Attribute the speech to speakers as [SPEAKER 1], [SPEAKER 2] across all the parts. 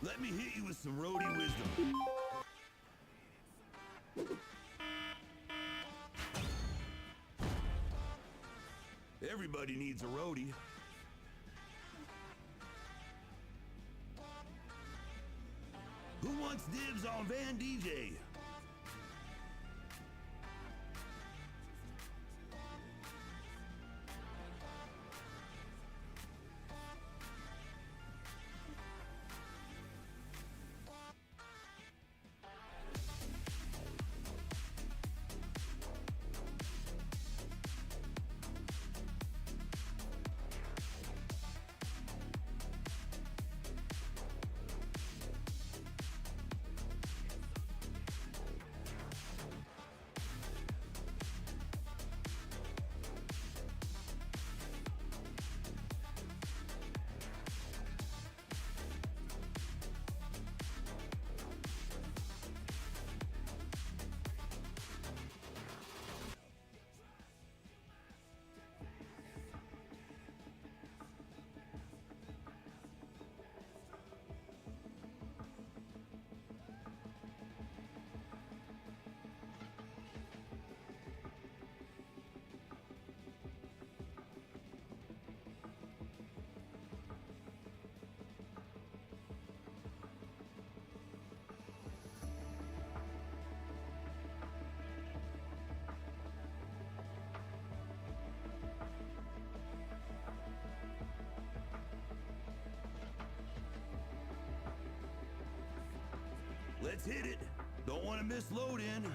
[SPEAKER 1] Let me hit you with some roadie wisdom. Everybody needs a roadie. Who wants dibs on Van DJ? Let's hit it. Don't want to miss load in.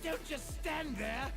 [SPEAKER 2] Don't just stand there!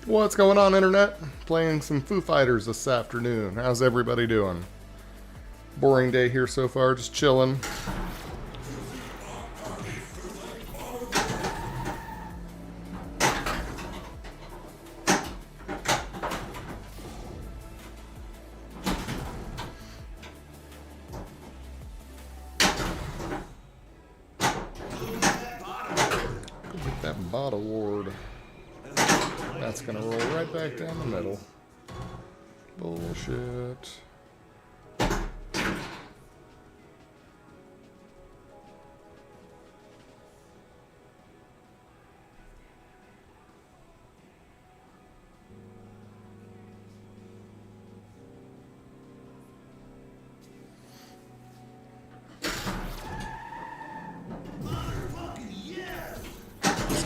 [SPEAKER 3] What's going on, Internet? Playing some Foo Fighters this afternoon. How's everybody doing? Boring day here so far, just chilling. Go get that bot award. That's gonna roll right back down the middle. Bullshit.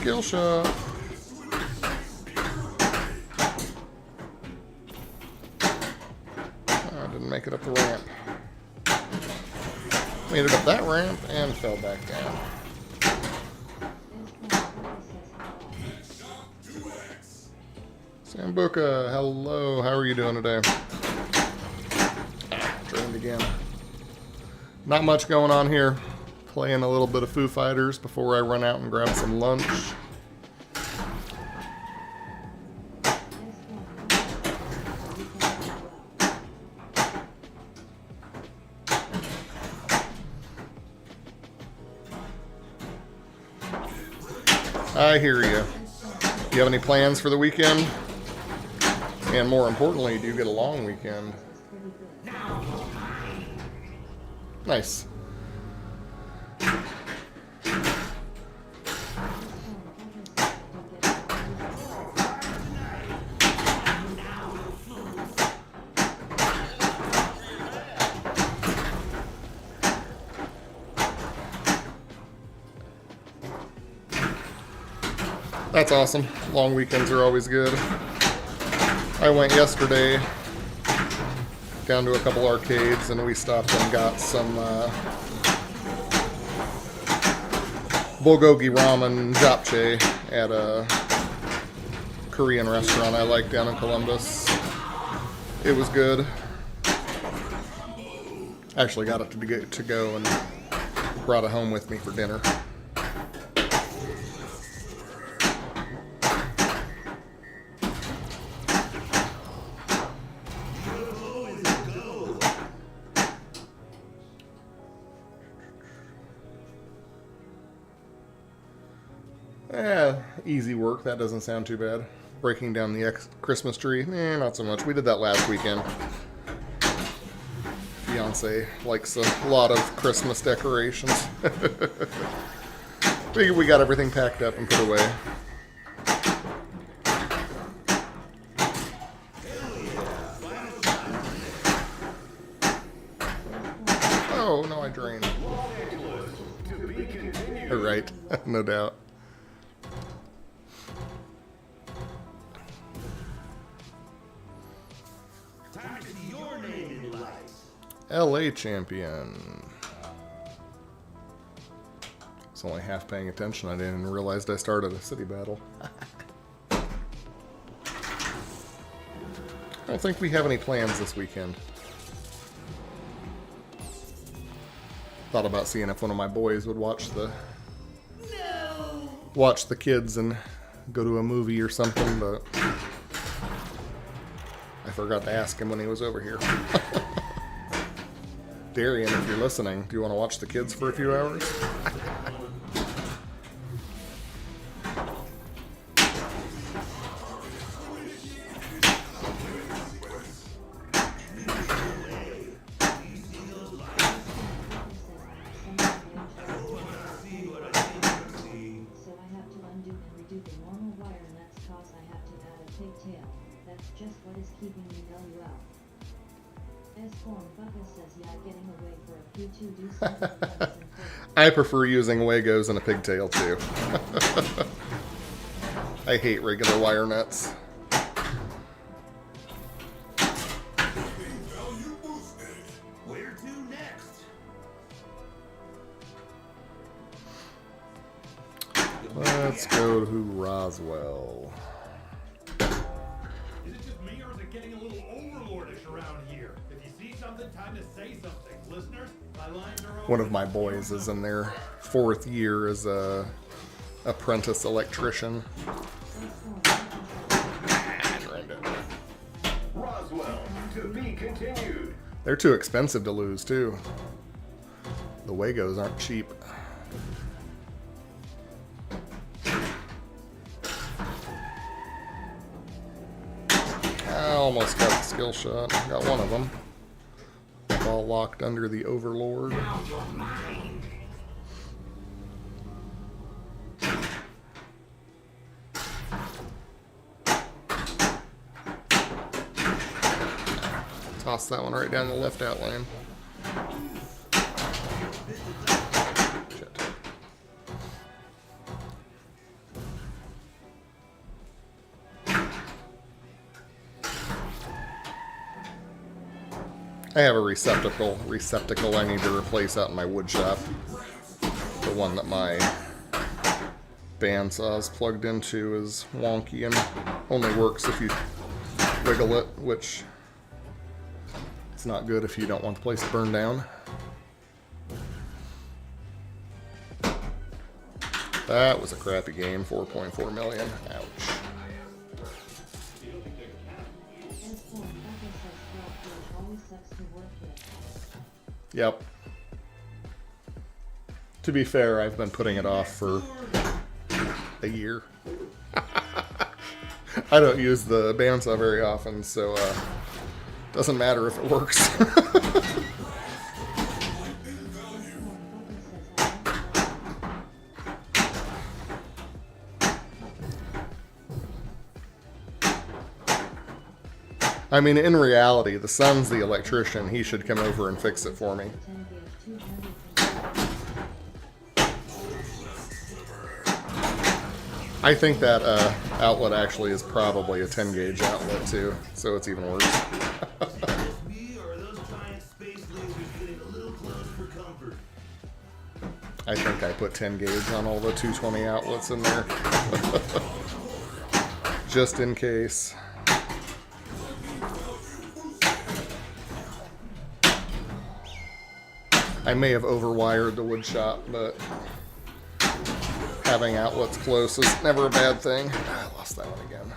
[SPEAKER 3] skill shot. Oh, I didn't make it up the ramp. Made it up that ramp and fell back down. Sambuca, hello. How are you doing today? Drained again. Not much going on here. Playing a little bit of Foo Fighters before I run out and grab some lunch. I hear you. Do you have any plans for the weekend? And more importantly, do you get a long weekend? Nice. That's awesome. Long weekends are always good. I went yesterday down to a couple arcades and we stopped and got some bulgogi ramen japchae at a Korean restaurant I like down in Columbus. It was good. Actually got it to go and brought it home with me for dinner. Easy work. That doesn't sound too bad. Breaking down the Christmas tree, not so much. We did that last weekend. Fiance likes a lot of Christmas decorations. We got everything packed up and put away. Oh, no, I drained. Right, no doubt. LA champion. I was only half paying attention. I didn't realize I started a city battle. I don't think we have any plans this weekend. Thought about seeing if one of my boys would watch the kids and go to a movie or something, but I forgot to ask him when he was over here. Darian, if you're listening, do you want to watch the kids for a few hours? I prefer using Wagos and a pigtail too. I hate regular wire nuts.
[SPEAKER 1] Where to next?
[SPEAKER 3] Let's go to Roswell.
[SPEAKER 2] Is it just me, or is it getting a little overlordish around here? If you see something, time to say something. Listeners, my lines are open.
[SPEAKER 3] One of my boys is in their 4th year as a apprentice electrician.
[SPEAKER 4] Roswell, to be continued.
[SPEAKER 3] They're too expensive to lose too. The Wagos aren't cheap. I almost got the skill shot. Got one of them. All locked under the Overlord. Toss that one right down the left out lane. Shit. I have a receptacle I need to replace out in my wood shop. The one that my bandsaw is plugged into is wonky and only works if you wiggle it, which it's not good if you don't want the place to burn down. That was a crappy game, 4.4 million. Ouch. Yep. To be fair, I've been putting it off for a year. I don't use the bandsaw very often, so doesn't matter if it works. I mean, in reality, the son's the electrician. He should come over and fix it for me. I think that outlet actually is probably a 10 gauge outlet too, so it's even worse. I think I put 10 gauge on all the 220 outlets in there. Just in case. I may have overwired the wood shop, but having outlets close is never a bad thing. I lost that one again.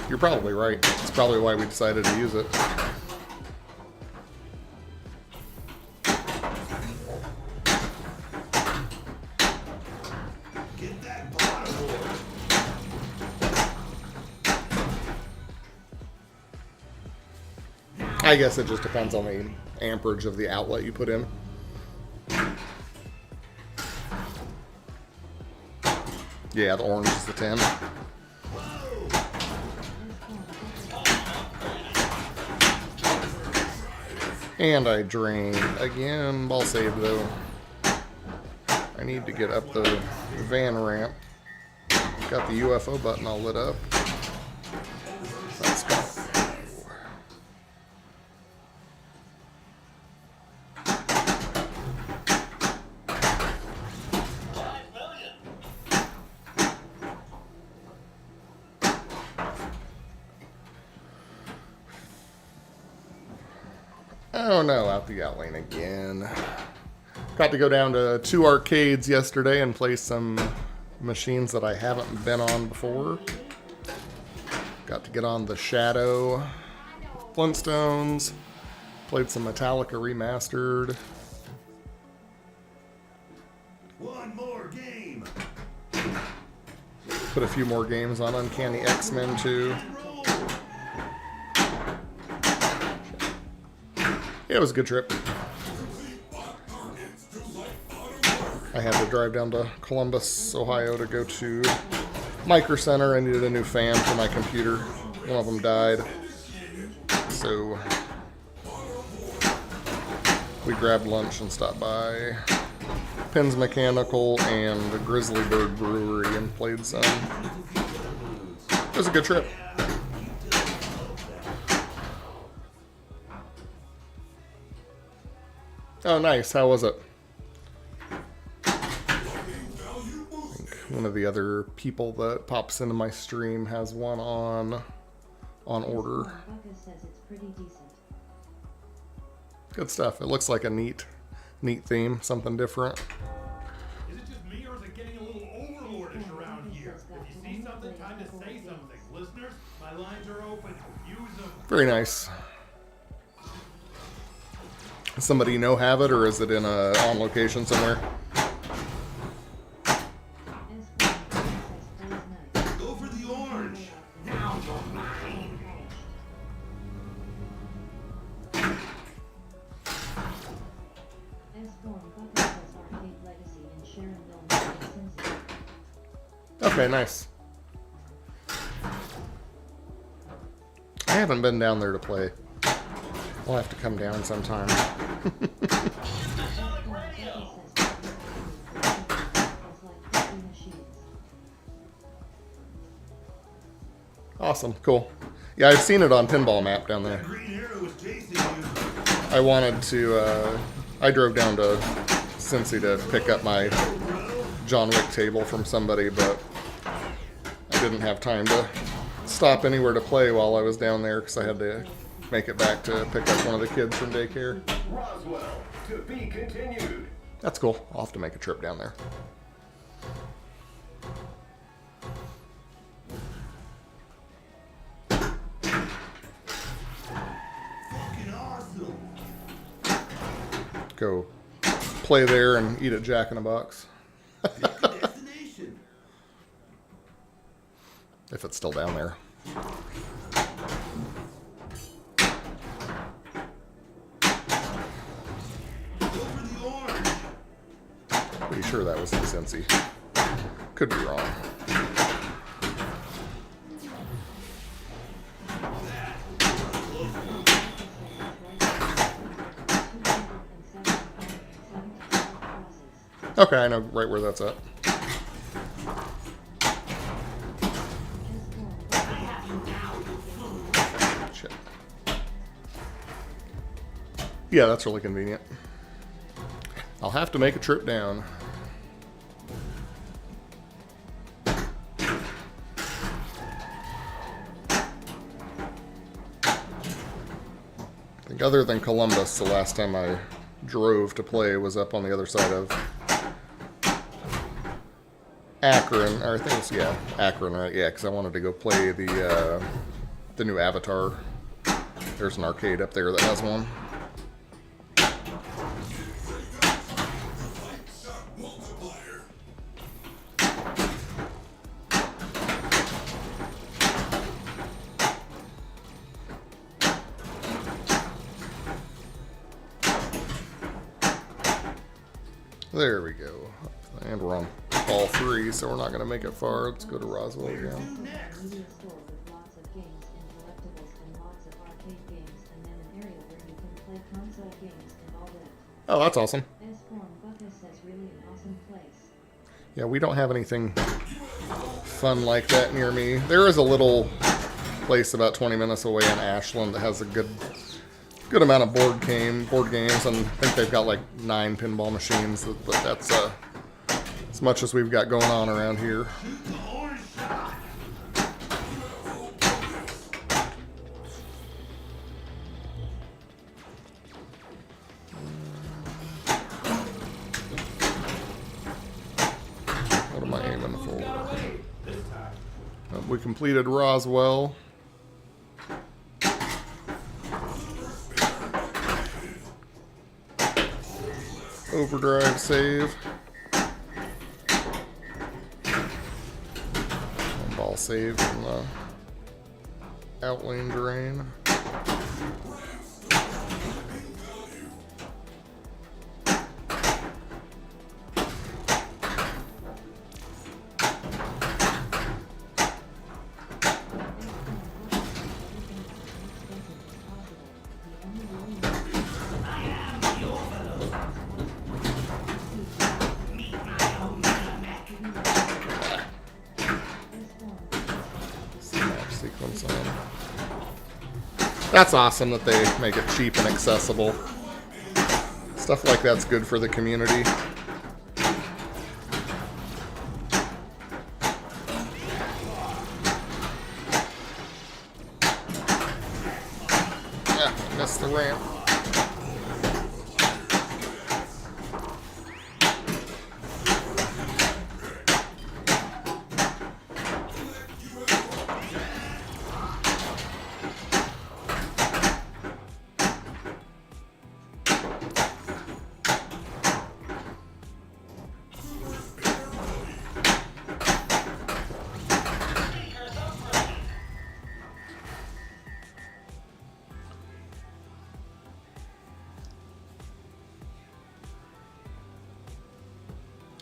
[SPEAKER 3] You're probably right. That's probably why we decided to use it. I guess it just depends on the amperage of the outlet you put in. Yeah, the orange is the 10. And I drained again. Ball saved though. I need to get up the van ramp. Got the UFO button all lit up. Let's go. Oh no, out the outlane again. Got to go down to 2 arcades yesterday and play some machines that I haven't been on before. Got to get on the Shadow Flintstones. Played some Metallica Remastered.
[SPEAKER 1] One more game.
[SPEAKER 3] Put a few more games on Uncanny X-Men too. Yeah, it was a good trip. I had to drive down to Columbus, Ohio to go to Micro Center. I needed a new fan for my computer. One of them died. So we grabbed lunch and stopped by Penn's Mechanical and the Grizzly Bird Brewery and played some. It was a good trip. Oh, nice. How was it? I think one of the other people that pops into my stream has one on order. Good stuff. It looks like a neat theme, something different.
[SPEAKER 2] Is it just me or is it getting a little overlordish around here? If you see something, time to say something. Listeners, my lines are open. Use them.
[SPEAKER 3] Very nice. Does somebody you know have it, or is it in a on location somewhere?
[SPEAKER 1] Go for the orange. Now you're mine.
[SPEAKER 3] Okay, nice. I haven't been down there to play. We'll have to come down sometime. Awesome, cool. Yeah, I've seen it on Pinball Map down there.
[SPEAKER 1] Green arrow was chasing you.
[SPEAKER 3] I wanted to, I drove down to Cincy to pick up my John Wick table from somebody, but I didn't have time to stop anywhere to play while I was down there because I had to make it back to pick up one of the kids from daycare.
[SPEAKER 4] Roswell, to be continued.
[SPEAKER 3] That's cool. I'll have to make a trip down there.
[SPEAKER 1] Fucking awesome.
[SPEAKER 3] Go play there and eat at Jack in the Box.
[SPEAKER 1] Pick a destination.
[SPEAKER 3] If it's still down there.
[SPEAKER 1] Go for the orange.
[SPEAKER 3] Pretty sure that was in Cincy. Could be wrong. Okay, I know right where that's at. Shit. Yeah, that's really convenient. I'll have to make a trip down. I think other than Columbus, the last time I drove to play was up on the other side of Akron, or I think it's, yeah, Akron, right? Yeah, because I wanted to go play the new Avatar. There's an arcade up there that has one. There we go. And we're on all 3, so we're not going to make it far. Let's go to Roswell again.
[SPEAKER 5] Media store with lots of games and collectibles and lots of arcade games, and then an area where you can play console games and all that.
[SPEAKER 3] Oh, that's awesome.
[SPEAKER 5] S-Form Buckus says really an awesome place.
[SPEAKER 3] Yeah, we don't have anything fun like that near me. There is a little place about 20 minutes away in Ashland that has a good amount of board games, and I think they've got like 9 pinball machines, but that's as much as we've got going on around here.
[SPEAKER 1] Shoot the orange shot.
[SPEAKER 3] What am I aiming for?
[SPEAKER 2] Got away this time.
[SPEAKER 3] We completed Roswell. Overdrive save. Ball save from the outlane drain. Sequence on. That's awesome that they make it cheap and accessible. Stuff like that's good for the community. Yeah, missed the ramp.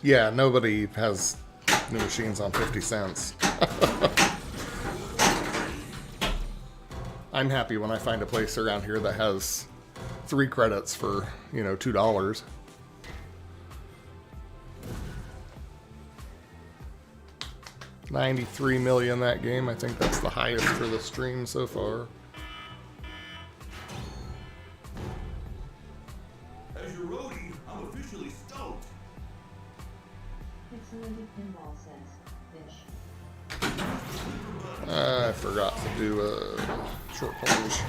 [SPEAKER 3] Yeah, nobody has new machines on 50 cents. I'm happy when I find a place around here that has 3 credits for, you know, $2. 93 million that game. I think that's the highest for the stream so far.
[SPEAKER 1] As your roadie, I'm officially stoked.
[SPEAKER 5] Pixelated Pinball says, Fish.
[SPEAKER 3] I forgot to do a short plunge.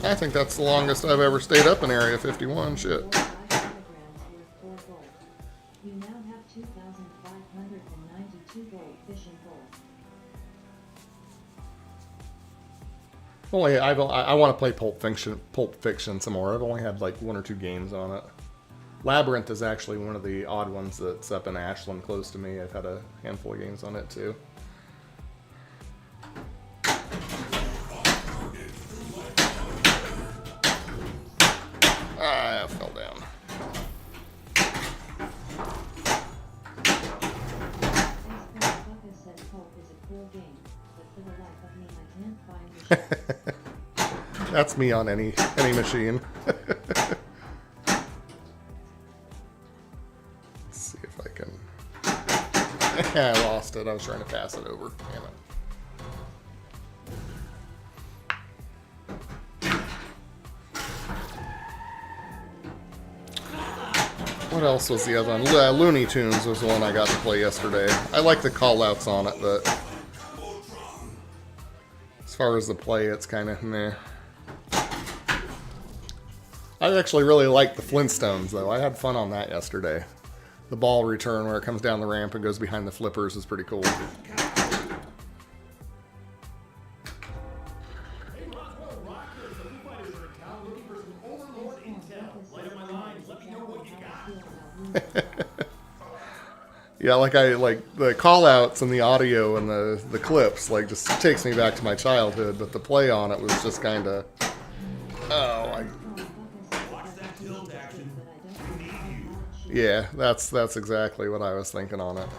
[SPEAKER 3] I think that's the longest I've ever stayed up in Area 51. Shit.
[SPEAKER 5] You now have 2,592 gold fishing pole.
[SPEAKER 3] I want to play Pulp Fiction some more. I've only had like 1 or 2 games on it. Labyrinth is actually one of the odd ones that's up in Ashland close to me. I've had a handful of games on it too. I fell down.
[SPEAKER 5] Said Pulp is a cool game, but for the life of me, I can't find the show.
[SPEAKER 3] That's me on any machine. Let's see if I can. I lost it. I was trying to pass it over. Damn it. What else was the other one? Looney Tunes was the one I got to play yesterday. I like the call-outs on it, but as far as the play, it's kind of meh. I actually really like the Flintstones, though. I had fun on that yesterday. The ball return where it comes down the ramp and goes behind the flippers is pretty cool.
[SPEAKER 2] Hey, Roswell Rockers, the Foo Fighters are in town looking for some Overlord intel. Light up my line, let me know what you got.
[SPEAKER 3] Yeah, like the call-outs and the audio and the clips, like, just takes me back to my childhood, but the play on it was just kind of,
[SPEAKER 1] Watch that tilt action. We need you.
[SPEAKER 3] yeah, that's exactly what I was thinking on it.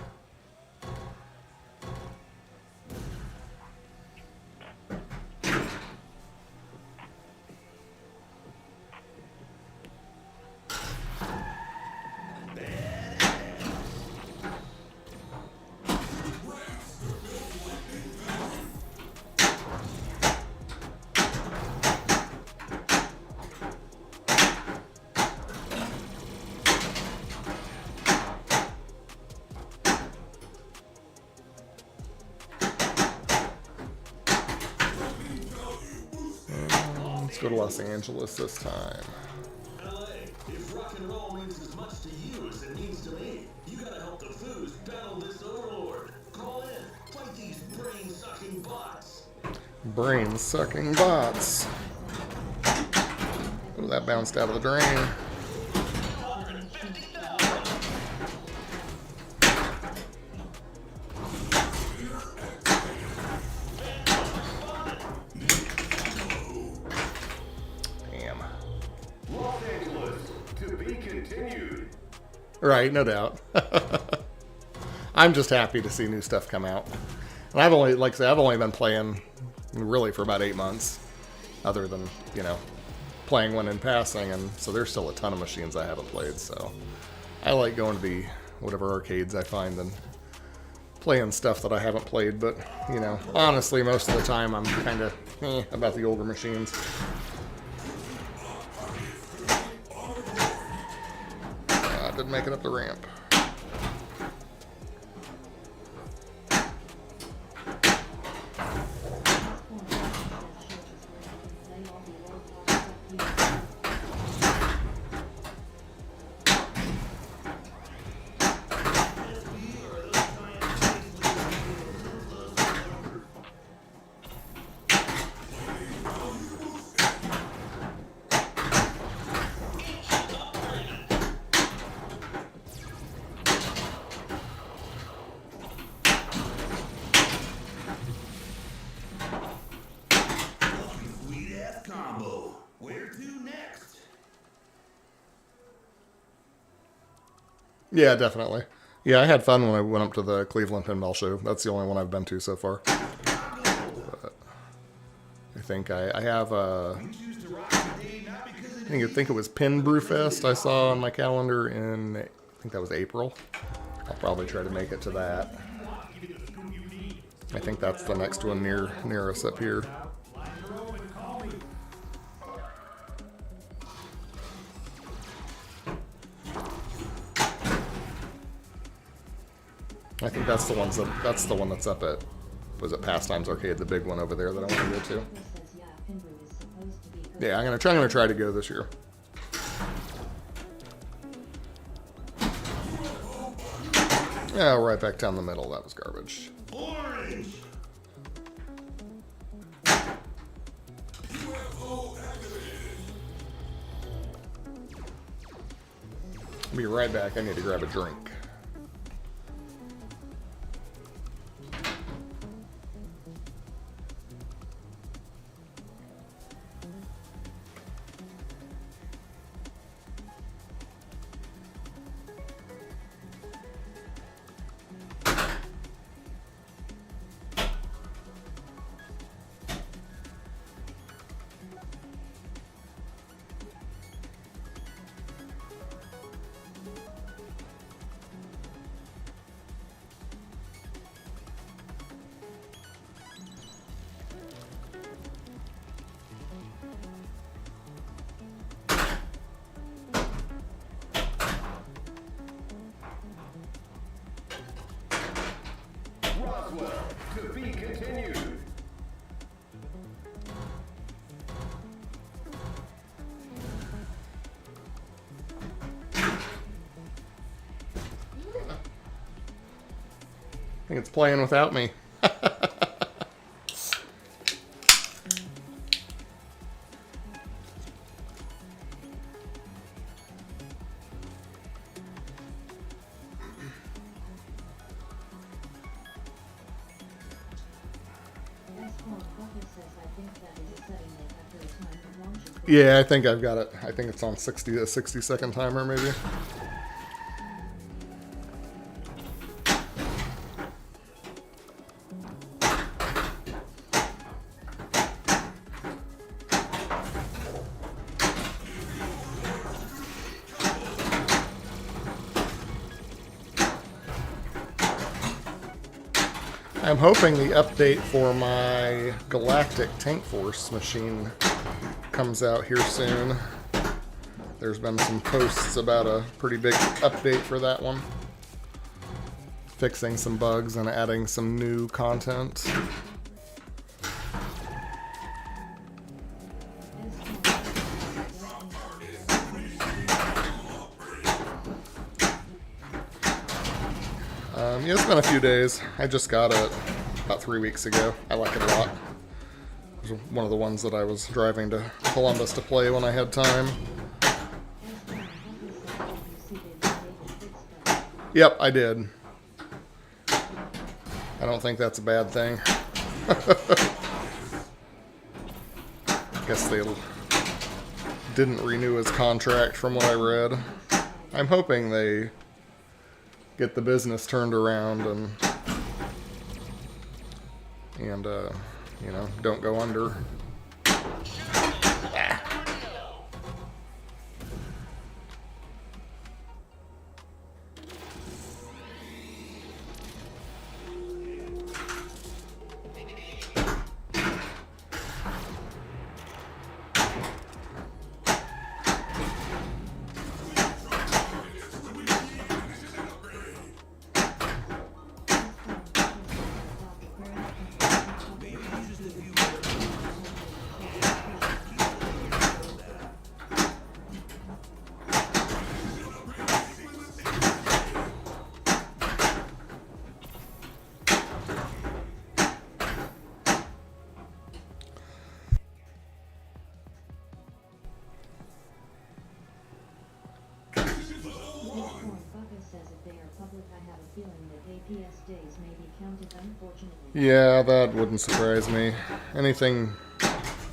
[SPEAKER 3] Let's go to Los Angeles this time.
[SPEAKER 4] LA, if rock and roll means as much to you as it means to me, you gotta help the Foos battle this Overlord. Call in, fight these brain-sucking bots.
[SPEAKER 3] Brain-sucking bots. Ooh, that bounced out of the drain.
[SPEAKER 4] Los Angeles, to be continued.
[SPEAKER 3] Right, no doubt. I'm just happy to see new stuff come out. And I've only, like I said, I've only been playing really for about 8 months, other than, you know, playing one in passing, and so there's still a ton of machines I haven't played, so I like going to the whatever arcades I find and playing stuff that I haven't played, but, you know, honestly, most of the time I'm kind of about the older machines. Didn't make it up the ramp. Yeah, definitely. Yeah, I had fun when I went up to the Cleveland Pinball Show. That's the only one I've been to so far. But I think I have I think it was Pin Brew Fest I saw on my calendar in, I think that was April. I'll probably try to make it to that. I think that's the next one near us up here. I think that's the one that's up at, was it Pastimes Arcade, the big one over there that I want to go to. Yeah, I'm gonna try to go this year. Yeah, right back down the middle. That was garbage.
[SPEAKER 1] Orange.
[SPEAKER 3] I'll be right back. I need to grab a drink.
[SPEAKER 4] To be continued.
[SPEAKER 3] I think it's playing without me. Yeah, I think I've got it. I think it's on a 60-second timer, maybe. I'm hoping the update for my Galactic Tank Force machine comes out here soon. There's been some posts about a pretty big update for that one. Fixing some bugs and adding some new content. Yeah, it's been a few days. I just got it about 3 weeks ago. I like it a lot. It was one of the ones that I was driving to Columbus to play when I had time. Yep, I did. I don't think that's a bad thing. Guess they didn't renew his contract from what I read. I'm hoping they get the business turned around and you know, don't go under. Yeah, that wouldn't surprise me. Anything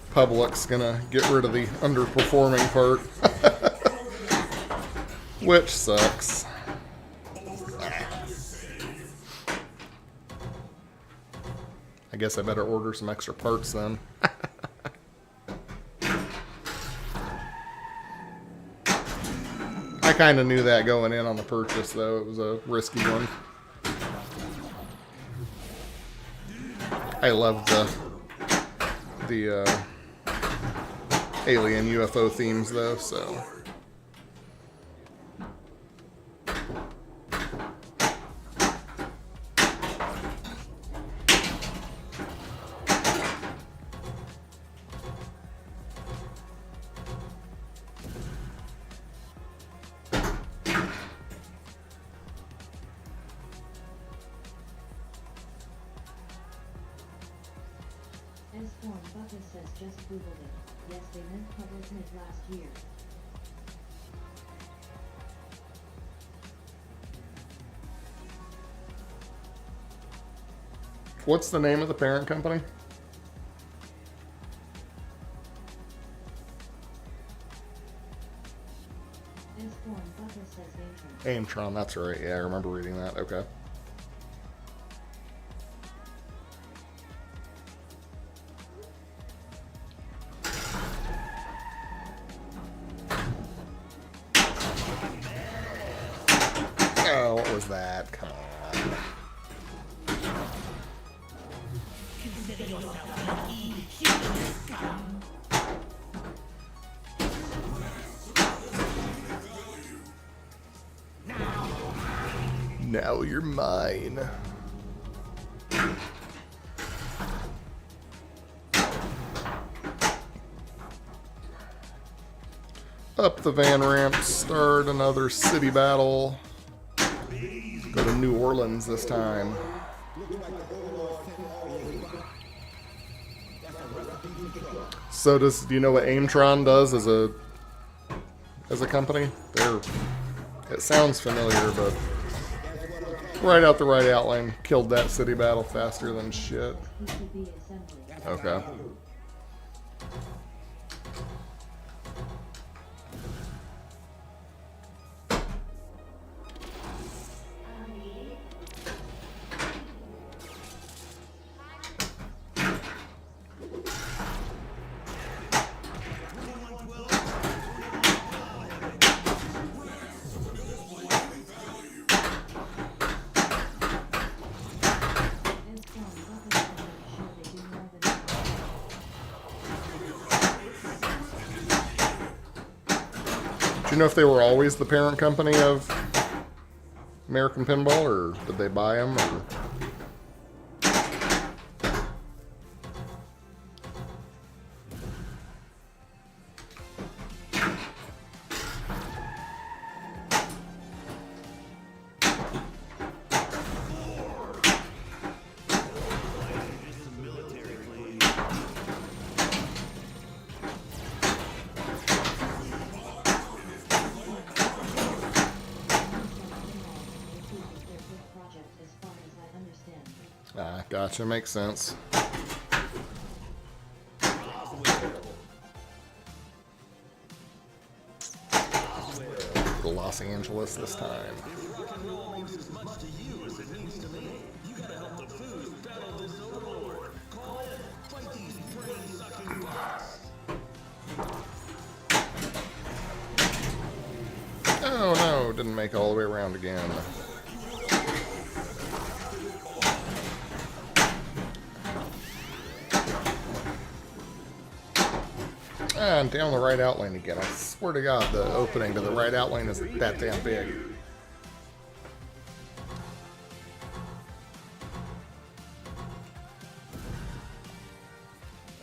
[SPEAKER 3] public's gonna get rid of the underperforming part. Which sucks. guess I better order some extra parts then. I kind of knew that going in on the purchase, though. It was a risky one. I love the alien UFO themes, though, so...
[SPEAKER 5] S4 Bucket says just googled it. Yes, they meant public mid last year.
[SPEAKER 3] What's the name of the parent company?
[SPEAKER 5] S4 Bucket says Atron.
[SPEAKER 3] Aimtron, that's right. Yeah, I remember reading that. Okay. Oh, what was that? Come on. Now you're mine. Up the van ramp, start another city battle. Go to New Orleans this time. So do you know what Aimtron does as a company? It sounds familiar, but right out the right outline, killed that city battle faster than shit.
[SPEAKER 5] PCB assembly.
[SPEAKER 3] Okay. Do you know if they were always the parent company of American Pinball, or did they buy them? Or? Ah, gotcha. Makes sense. Go to Los Angeles this time.
[SPEAKER 4] Rock and roll means as much to you as it means to me. You gotta help the Foos battle this Overlord. Call in, fight these brain-sucking bots.
[SPEAKER 3] Oh no, didn't make it all the way around again. And down the right outline again. I swear to God, the opening to the right outline is that damn big.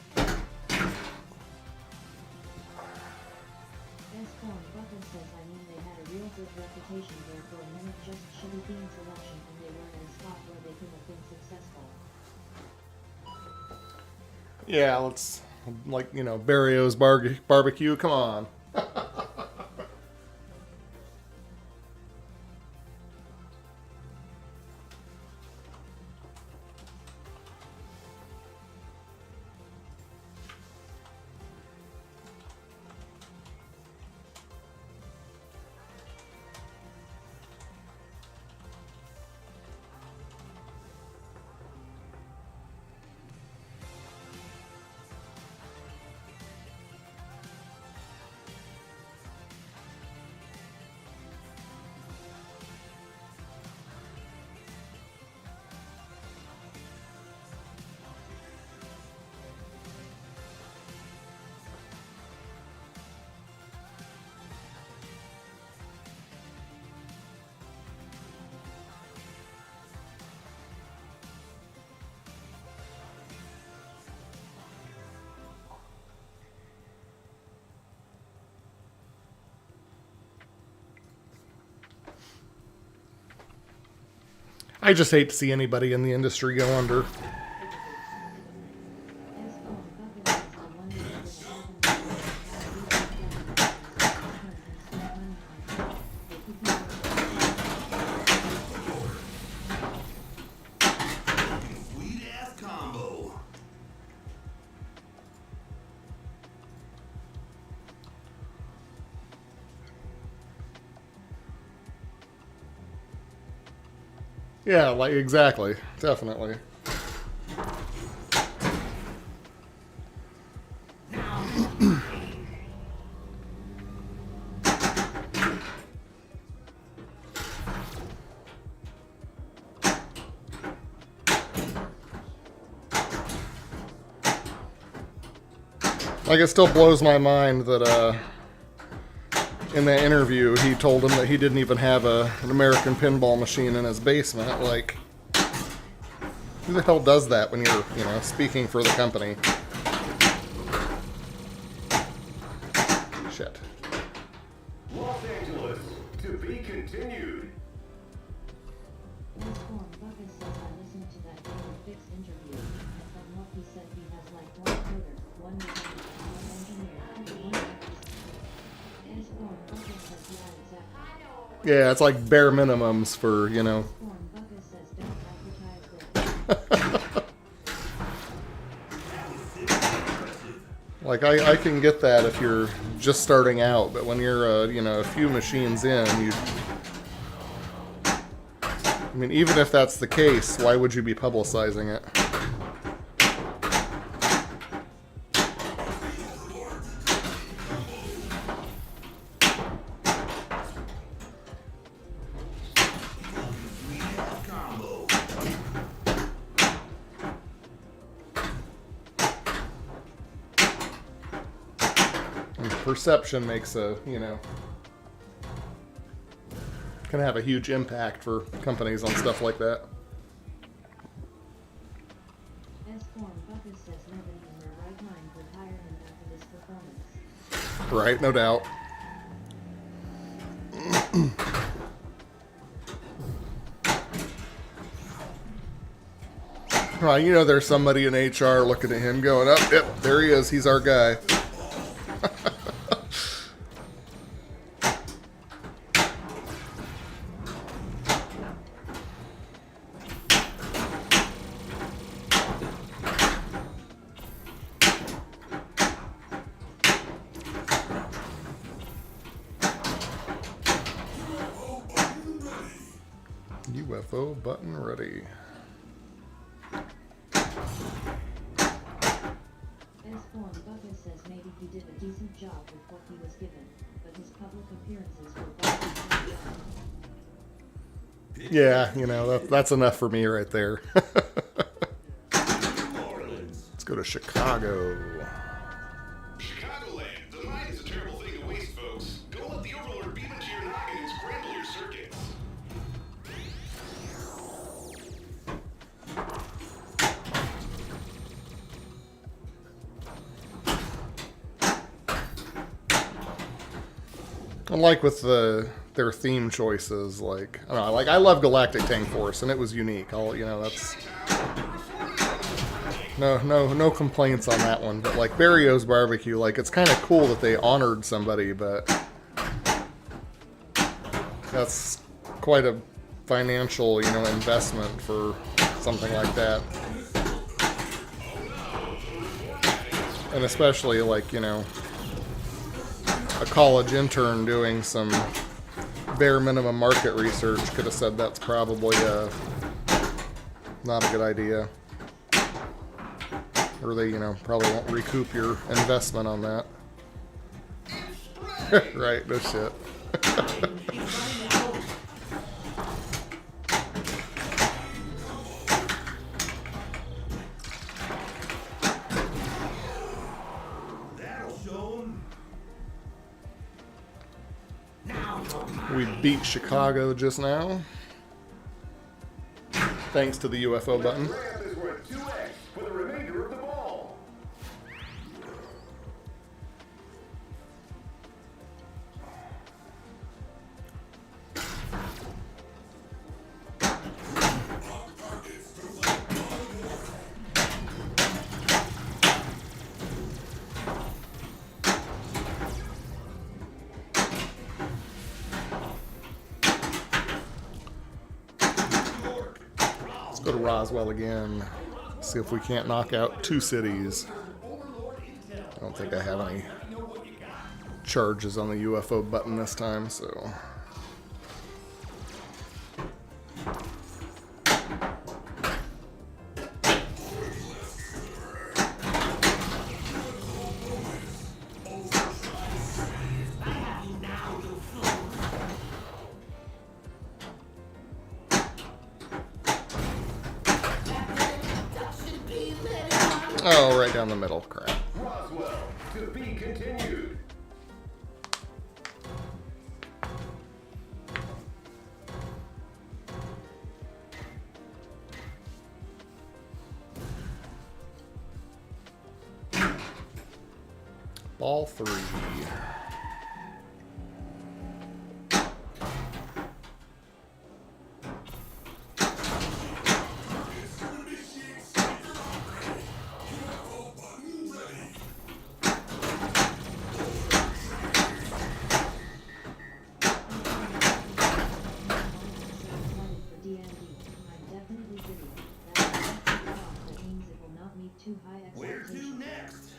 [SPEAKER 5] S4 Bucket says they had a real good reputation there for a minute, just shitty bean selection, and they weren't in a spot where they could have been successful.
[SPEAKER 3] Yeah, let's, like, you know, Barrio's barbecue. Come on. I just hate to see anybody in the industry go under.
[SPEAKER 1] Sweet ass combo.
[SPEAKER 3] Yeah, like exactly. Definitely. Like, it still blows my mind that in that interview he told him that he didn't even have an American pinball machine in his basement. Like, who the hell does that when you're, you know, speaking for the company? Shit.
[SPEAKER 4] Los Angeles, to be continued.
[SPEAKER 5] Transform Bucket says I listened to that David Fix interview, and from what he said he has like one coder, one mechanic, one engineer, and one artist. Transform Bucket says yeah exactly.
[SPEAKER 3] Yeah, it's like bare minimums for, you know.
[SPEAKER 5] Transform Bucket says don't advertise this.
[SPEAKER 3] Like, I can get that if you're just starting out, but when you're, you know, a few machines in, you... I mean, even if that's the case, why would you be publicizing it? Perception makes a, you know, can have a huge impact for companies on stuff like that.
[SPEAKER 5] Transform Bucket says nobody in their right mind would hire him after this performance.
[SPEAKER 3] Right, no doubt. Right, you know, there's somebody in HR looking at him going, oh, yep, there he is, he's our guy. UFO button ready.
[SPEAKER 5] Transform Bucket says maybe he did a decent job with what he was given, but his public appearances were bad.
[SPEAKER 3] Yeah, you know, that's enough for me right there. Let's go to Chicago.
[SPEAKER 4] Chicagoland, the mind is a terrible thing to waste, folks. Don't let the Overlord beam into your noggin and scramble your circuits.
[SPEAKER 3] And like with their theme choices, like I don't know, like I love Galactic Tank Force, and it was unique. You know, that's no complaints on that one. But like Barrio's Barbecue, like it's kind of cool that they honored somebody, but that's quite a financial, you know, investment for something like that. And especially like, you know, a college intern doing some bare minimum market research could have said that's probably not a good idea. Or they, you know, probably won't recoup your investment on that. Right, no shit.
[SPEAKER 1] That'll show 'em.
[SPEAKER 3] We beat Chicago just now. Thanks to the UFO button.
[SPEAKER 4] Ramp is worth 2x for the remainder of the ball.
[SPEAKER 3] Go to Roswell again. See if we can't knock out 2 cities. I don't think I have any charges on the UFO button this time, so... Oh, right down the middle. Crap.
[SPEAKER 4] Roswell, to be continued.
[SPEAKER 3] Ball 3.
[SPEAKER 1] Where to next?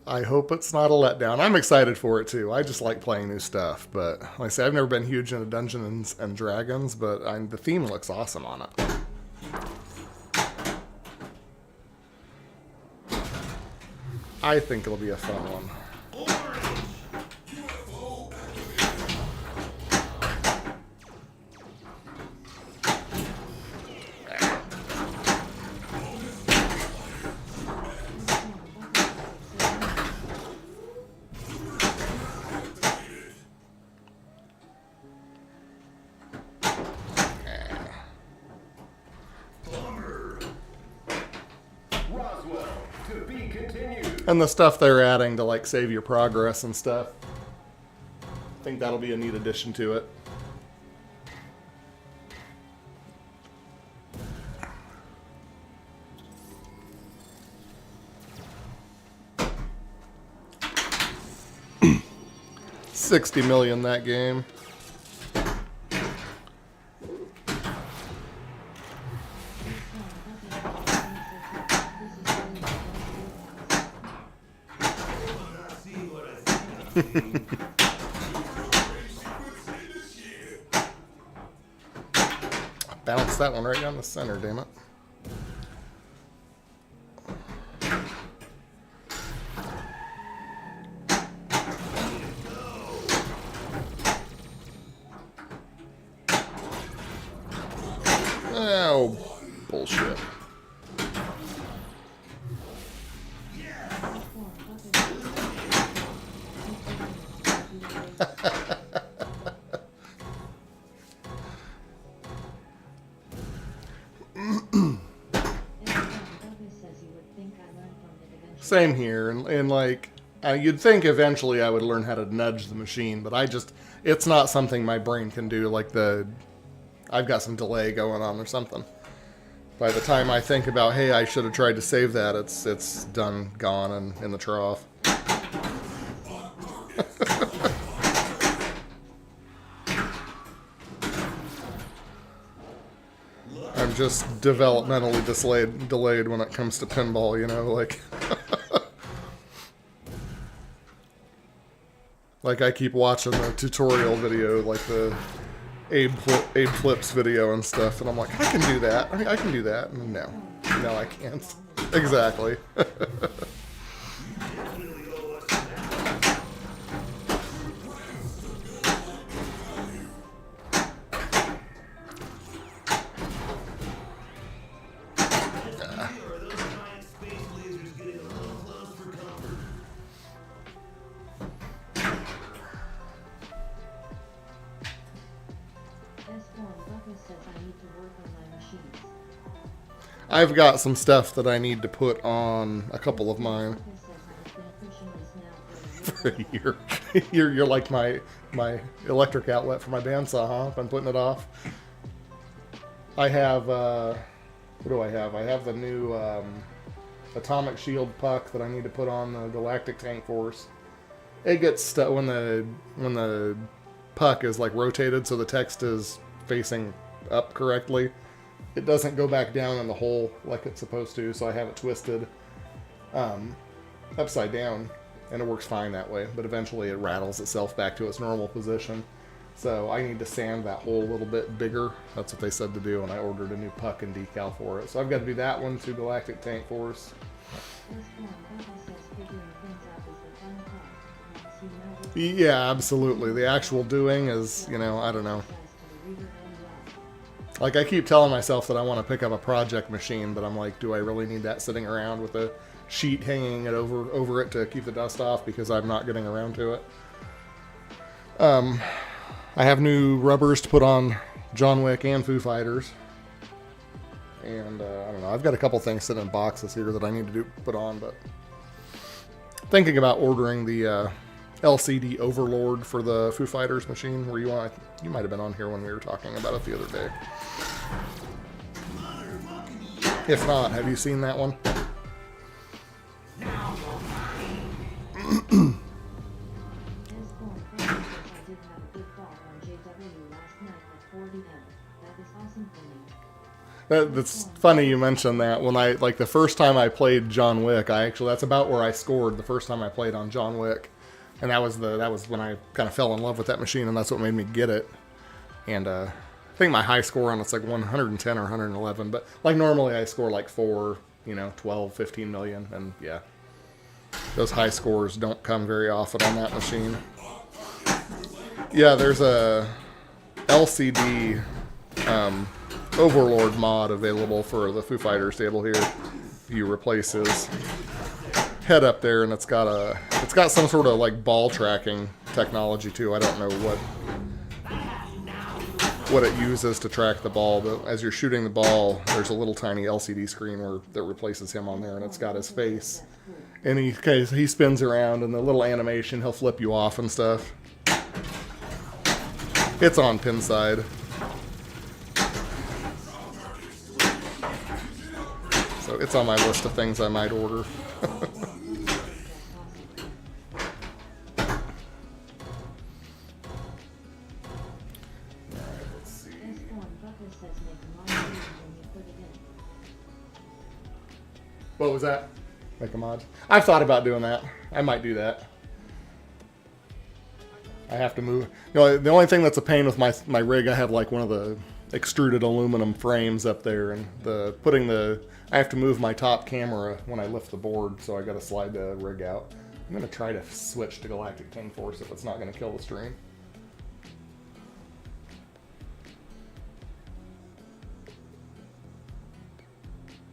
[SPEAKER 3] I hope it's not a letdown. I'm excited for it too. I just like playing new stuff, but like I say, I've never been huge into Dungeons and Dragons, but the theme looks awesome on it. I think it'll be a fun one.
[SPEAKER 4] Roswell, to be continued.
[SPEAKER 3] And the stuff they're adding to like save your progress and stuff. I think that'll be a neat addition to it. $60 million that game. Bounce that one right down the center, damn it. Oh, bullshit. Same here, and like, you'd think eventually I would learn how to nudge the machine, but it's not something my brain can do, like I've got some delay going on or something. By the time I think about, hey, I should have tried to save that, it's done, gone, and in the trough. I'm just developmentally delayed when it comes to pinball, you know, like... Like I keep watching the tutorial video, like the Abe Flips video and stuff, and I'm like, I can do that. I can do that. And no, I can't. Exactly. I've got some stuff that I need to put on a couple of mine for a year. You're like my electric outlet for my bandsaw, huh? If I'm putting it off. I have what do I have? I have the new atomic shield puck that I need to put on the Galactic tank force. It gets stuck when the puck is like rotated, so the text is facing up correctly, it doesn't go back down in the hole like it's supposed to, so I have it twisted upside down, and it works fine that way, but eventually it rattles itself back to its normal position. So I need to sand that hole a little bit bigger. That's what they said to do, and I ordered a new puck and decal for it. So I've got to do that one to Galactic Tank Force. Yeah, absolutely. The actual doing is, you know, I don't know. Like, I keep telling myself that I want to pick up a project machine, but I'm like, do I really need that sitting around with a sheet hanging it over it to keep the dust off, because I'm not getting around to it. I have new rubbers to put on John Wick and Foo Fighters. And, I don't know, I've got a couple things sitting in boxes here that I need to put on, but thinking about ordering the LCD Overlord for the Foo Fighters machine, where you might have been on here when we were talking about it the other day. If not, have you seen that one? That's funny you mentioned that. When the first time I played John Wick, that's about where I scored the first time I played on John Wick. And that was when I kind of fell in love with that machine, and that's what made me get it. And I think my high score on it's like 110 or 111, but like normally I score like 4, 12, 15 million, and yeah. Those high scores don't come very often on that machine. Yeah, there's a LCD Overlord mod available for the Foo Fighters table here. You replace his head up there, and it's got some sort of like ball tracking technology too. I don't know what it uses to track the ball, but as you're shooting the ball, there's a little tiny LCD screen that replaces him on there, and it's got his face. And he spins around, and the little animation, he'll flip you off and stuff. It's on Pinside. So it's on my list of things I might order. What was that? Make a mod? I've thought about doing that. I might do that. I have to move. The only thing that's a pain with my rig, I have like one of the extruded aluminum frames up there, and I have to move my top camera when I lift the board, so I got to slide the rig out. I'm going to try to switch to Galactic Tank Force if it's not going to kill the stream.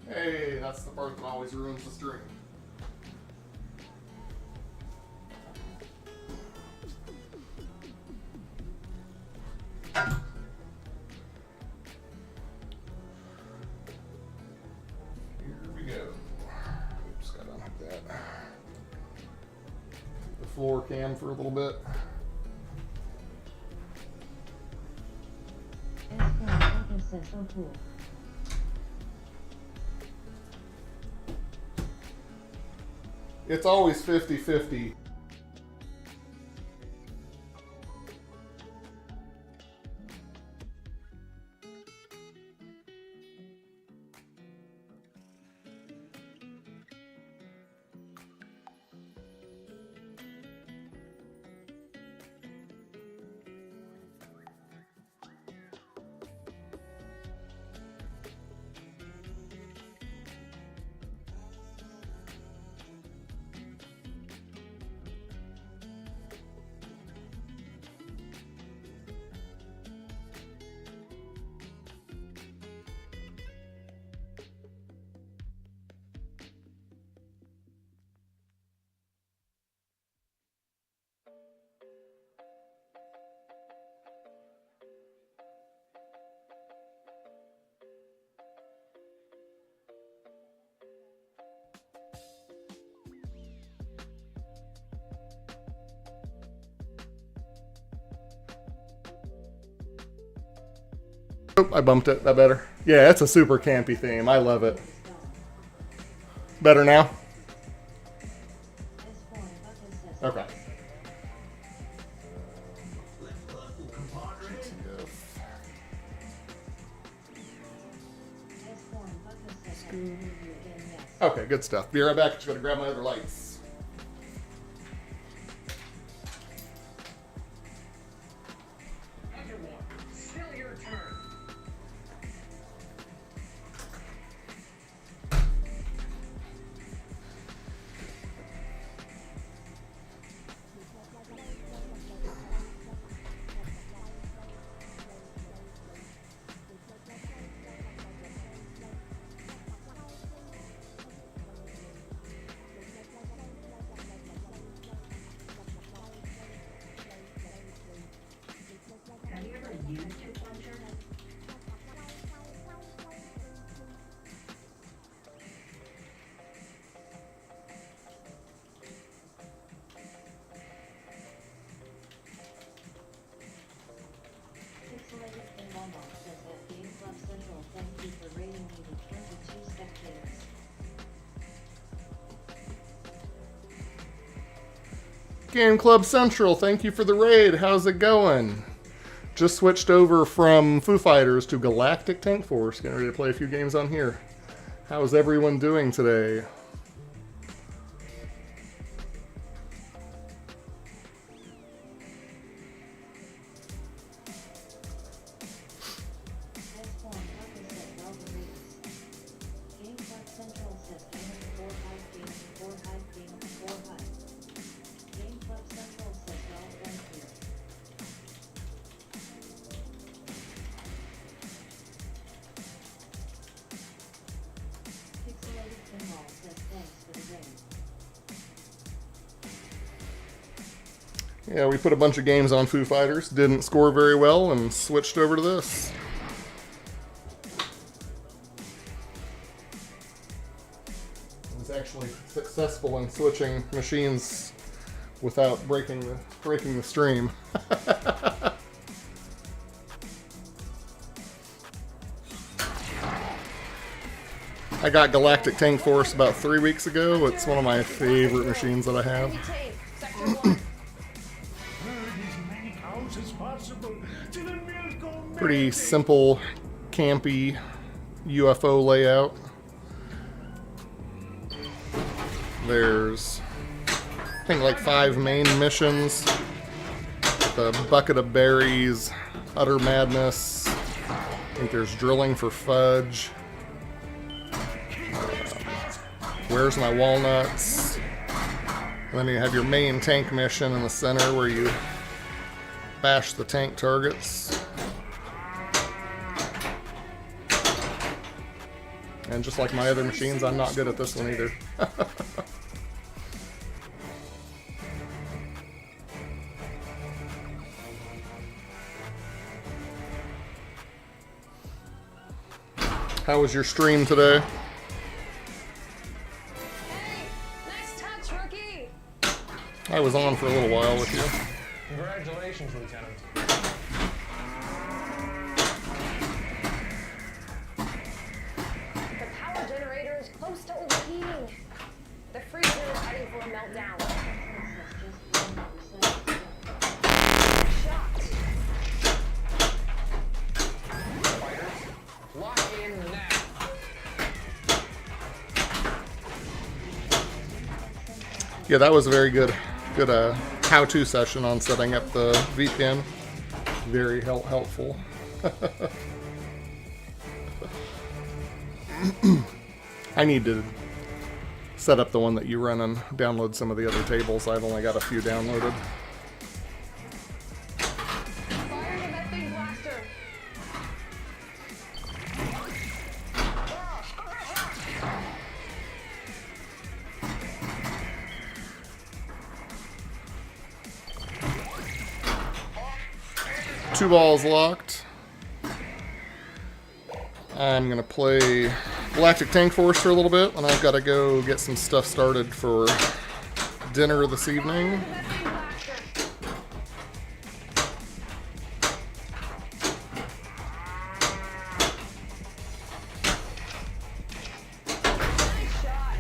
[SPEAKER 3] Hey, that's the part that always ruins the stream. Here we go. Oops, got to unhook that. The floor cam for a little bit. It's always 50-50. Oh, I bumped it. That better? Yeah, it's a super campy theme. I love it. Better now? Okay. Okay, good stuff. Be right back. Just gotta grab my other lights.
[SPEAKER 4] Everyone, still your turn.
[SPEAKER 5] Have you ever used a plunger? Pixelated Pinball Mom says that Game Club Central thank you for rating me with 22 spectators.
[SPEAKER 3] Game Club Central, thank you for the raid. How's it going? Just switched over from Foo Fighters to Galactic Tank Force. Getting ready to play a few games on here. How's everyone doing today?
[SPEAKER 5] S1 Puppet said well deletes. Game Club Central says gaming 4 hype gaming 4 hype gaming 4 hype. Game Club Central says well thank you. Pixelated Pinball says thanks for the raid.
[SPEAKER 3] Yeah, we put a bunch of games on Foo Fighters. Didn't score very well and switched over to this. I was actually successful in switching machines without breaking the stream. I got Galactic Tank Force about 3 weeks ago. It's one of my favorite machines that I have. Pretty simple, campy UFO layout. There's, I think, like 5 main missions. The Bucket of Berries, Utter Madness. I think there's Drilling for Fudge. Where's My Walnuts? And then you have your main tank mission in the center where you bash the tank targets. And just like my other machines, I'm not good at this one either. How was your stream today?
[SPEAKER 6] Hey, nice touch, rookie.
[SPEAKER 3] I was on for a little while with you.
[SPEAKER 7] Congratulations, Lieutenant.
[SPEAKER 6] The power generator is close to overheating. The freezer is heading for a meltdown. Shot.
[SPEAKER 7] Fighters, lock in now.
[SPEAKER 3] Yeah, that was a very good how-to session on setting up the VPN. Very helpful. I need to set up the one that you run and download some of the other tables. I've only got a few downloaded.
[SPEAKER 6] Fire to that big blaster.
[SPEAKER 3] Two balls locked. I'm gonna play Galactic Tank Force for a little bit, and I've got to go get some stuff started for dinner this evening.
[SPEAKER 6] That big blaster. Nice shot.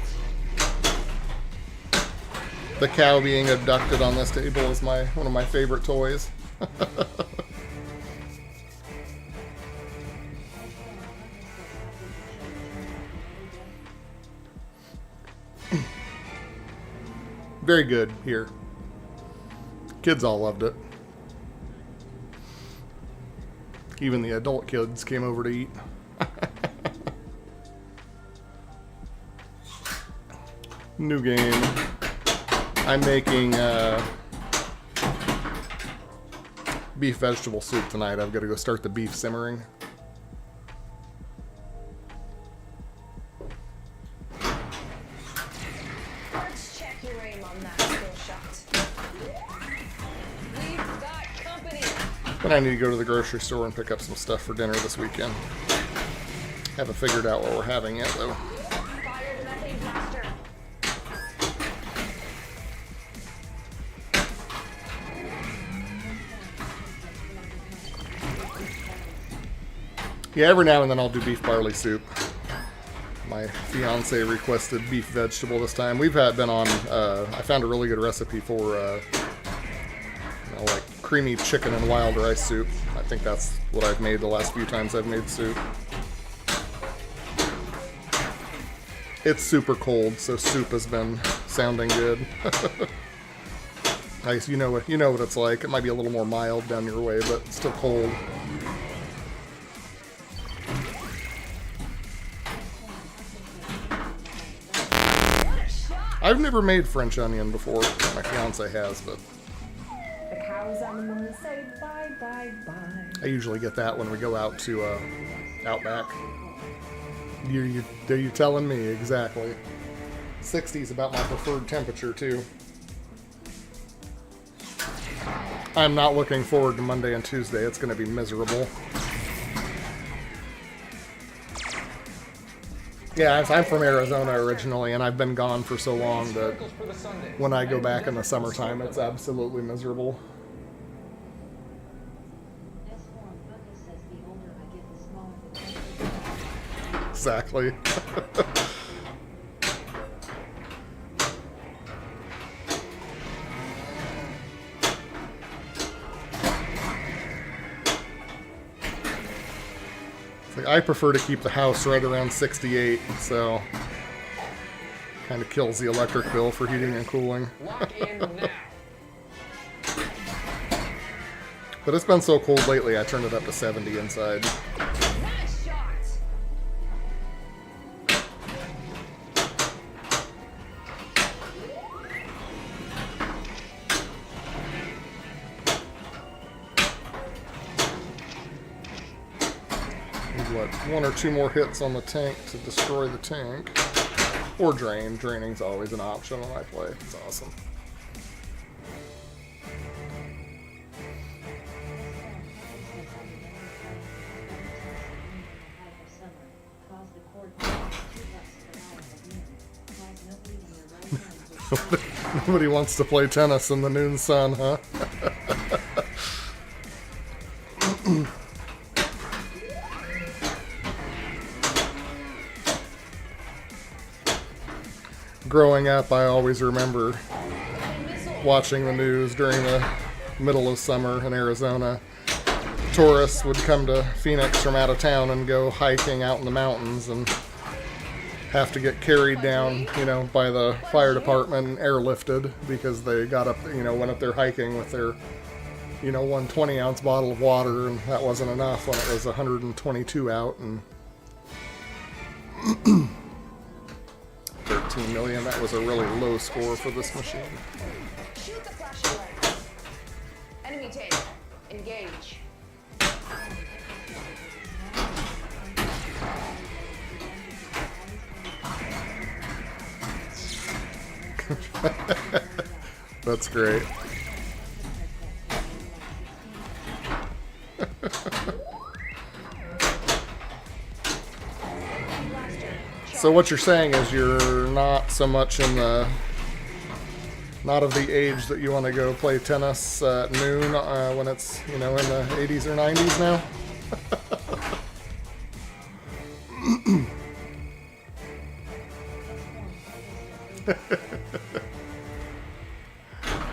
[SPEAKER 3] The cow being abducted on this table is one of my favorite toys. very good here. Kids all loved it. Even the adult kids came over to eat. New game. I'm making beef vegetable soup tonight. I've got to go start the beef simmering.
[SPEAKER 6] Let's check your aim on that skill shot. We've got company.
[SPEAKER 3] But I need to go to the grocery store and pick up some stuff for dinner this weekend. Haven't figured out what we're having yet, though.
[SPEAKER 6] Fire the methane blaster.
[SPEAKER 3] Yeah, every now and then I'll do beef barley soup. My fiance requested beef vegetable this time. We've been on, I found a really good recipe for, like creamy chicken and wild rice soup. I think that's what I've made the last few times I've made soup. It's super cold, so soup has been sounding good. Nice, you know what it's like. It might be a little more mild down your way, but it's still cold. I've never made French onion before. My fiance has, but
[SPEAKER 6] The cows on the moon say bye, bye, bye.
[SPEAKER 3] I usually get that when we go out to Outback. You're telling me exactly. 60 is about my preferred temperature too. I'm not looking forward to Monday and Tuesday. It's going to be miserable. Yeah, I'm from Arizona originally, and I've been gone for so long that
[SPEAKER 7] For the Sunday.
[SPEAKER 3] when I go back in the summertime, it's absolutely miserable.
[SPEAKER 5] S4 Bucket says the older I get, the smaller the temperature.
[SPEAKER 3] Exactly. It's like, I prefer to keep the house right around 68, so kind of kills the electric bill for heating and cooling.
[SPEAKER 7] Lock in now.
[SPEAKER 3] But it's been so cold lately, I turned it up to 70 inside.
[SPEAKER 6] Nice shot.
[SPEAKER 3] Need, what, 1 or 2 more hits on the tank to destroy the tank. Or drain. Draining's always an option when I play. It's awesome. Nobody wants to play tennis in the noon sun, huh? Growing up, I always remember watching the news during the middle of summer in Arizona. Tourists would come to Phoenix from out of town and go hiking out in the mountains and have to get carried down, by the fire department and airlifted because they got up, went up there hiking with their, 120-ounce bottle of water, and that wasn't enough when it was 122 out and 13 million. That was a really low score for this machine.
[SPEAKER 6] Shoot the flashing lights. Enemy tank. Engage.
[SPEAKER 3] That's great. So what you're saying is you're not so much not of the age that you want to go play tennis at noon when it's, in the 80s or 90s now?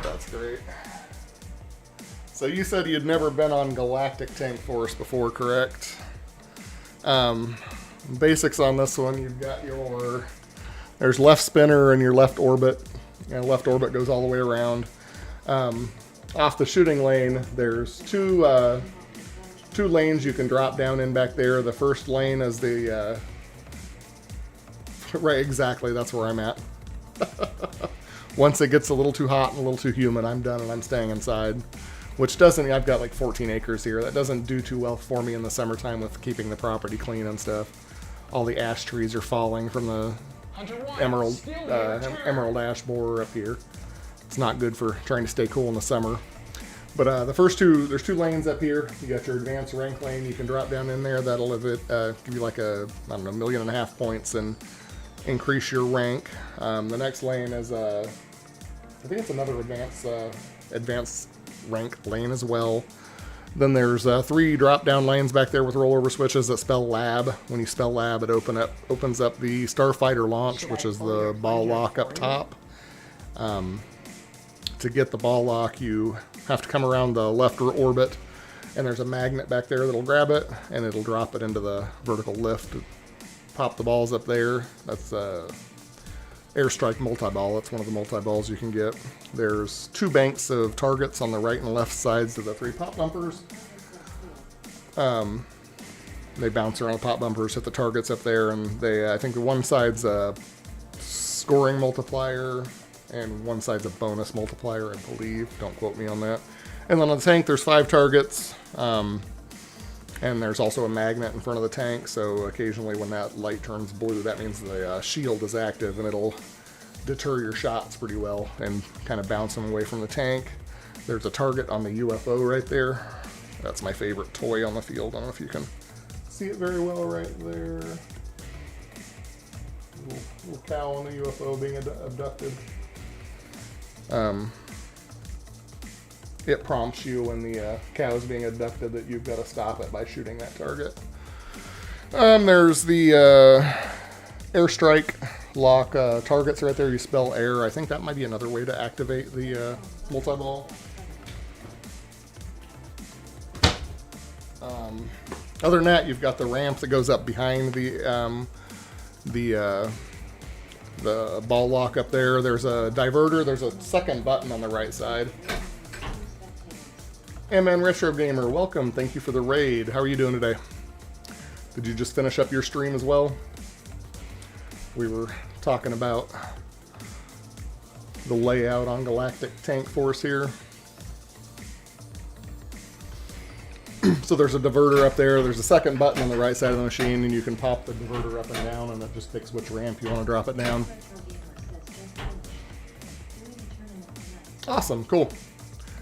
[SPEAKER 3] That's great. So you said you'd never been on Galactic Tank Force before, correct? Basics on this one, you've got there's left spinner and your left orbit, And left orbit goes all the way around. Off the shooting lane, there's two lanes you can drop down in back there. The first lane is the... right, exactly, that's where I'm at. Once it gets a little too hot and a little too humid, I'm done and I'm staying inside. Which doesn't, I've got like 14 acres here. That doesn't do too well for me in the summertime with keeping the property clean and stuff. All the ash trees are falling from the emerald ash borer up here. It's not good for trying to stay cool in the summer. But the first two, there's two lanes up here. You got your advanced rank lane. You can drop down in there. That'll give you like a, I don't know, 1.5 million points and increase your rank. The next lane is, I think it's another advanced rank lane as well. Then there's 3 drop-down lanes back there with rollover switches that spell lab. When you spell lab, it opens up the Starfighter launch, which is the ball lock up top. To get the ball lock, you have to come around the left orbit, and there's a magnet back there that'll grab it, and it'll drop it into the vertical lift. Pop the balls up there. That's Airstrike multi-ball. That's one of the multi-balls you can get. There's 2 banks of targets on the right and left sides of the 3 pop bumpers. They bounce around the pop bumpers, hit the targets up there, and I think the one side's a scoring multiplier, and one side's a bonus multiplier, I believe. Don't quote me on that. And then on the tank, there's 5 targets. And there's also a magnet in front of the tank, so occasionally when that light turns blue, that means the shield is active, and it'll deter your shots pretty well and kind of bounce them away from the tank. There's a target on the UFO right there. That's my favorite toy on the field. I don't know if you can see it very well right there. Little cow on the UFO being abducted. It prompts you when the cow is being abducted that you've got to stop it by shooting that target. There's the airstrike lock targets right there. You spell air. I think that might be another way to activate the multi-ball. Other than that, you've got the ramp that goes up behind the ball lock up there. There's a diverter. There's a second button on the right side. MN Retro Gamer, welcome. Thank you for the raid. How are you doing today? Did you just finish up your stream as well? We were talking about the layout on Galactic Tank Force here. So there's a diverter up there. There's a second button on the right side of the machine, and you can pop the diverter up and down, and it just picks which ramp you want to drop it down. Awesome, cool.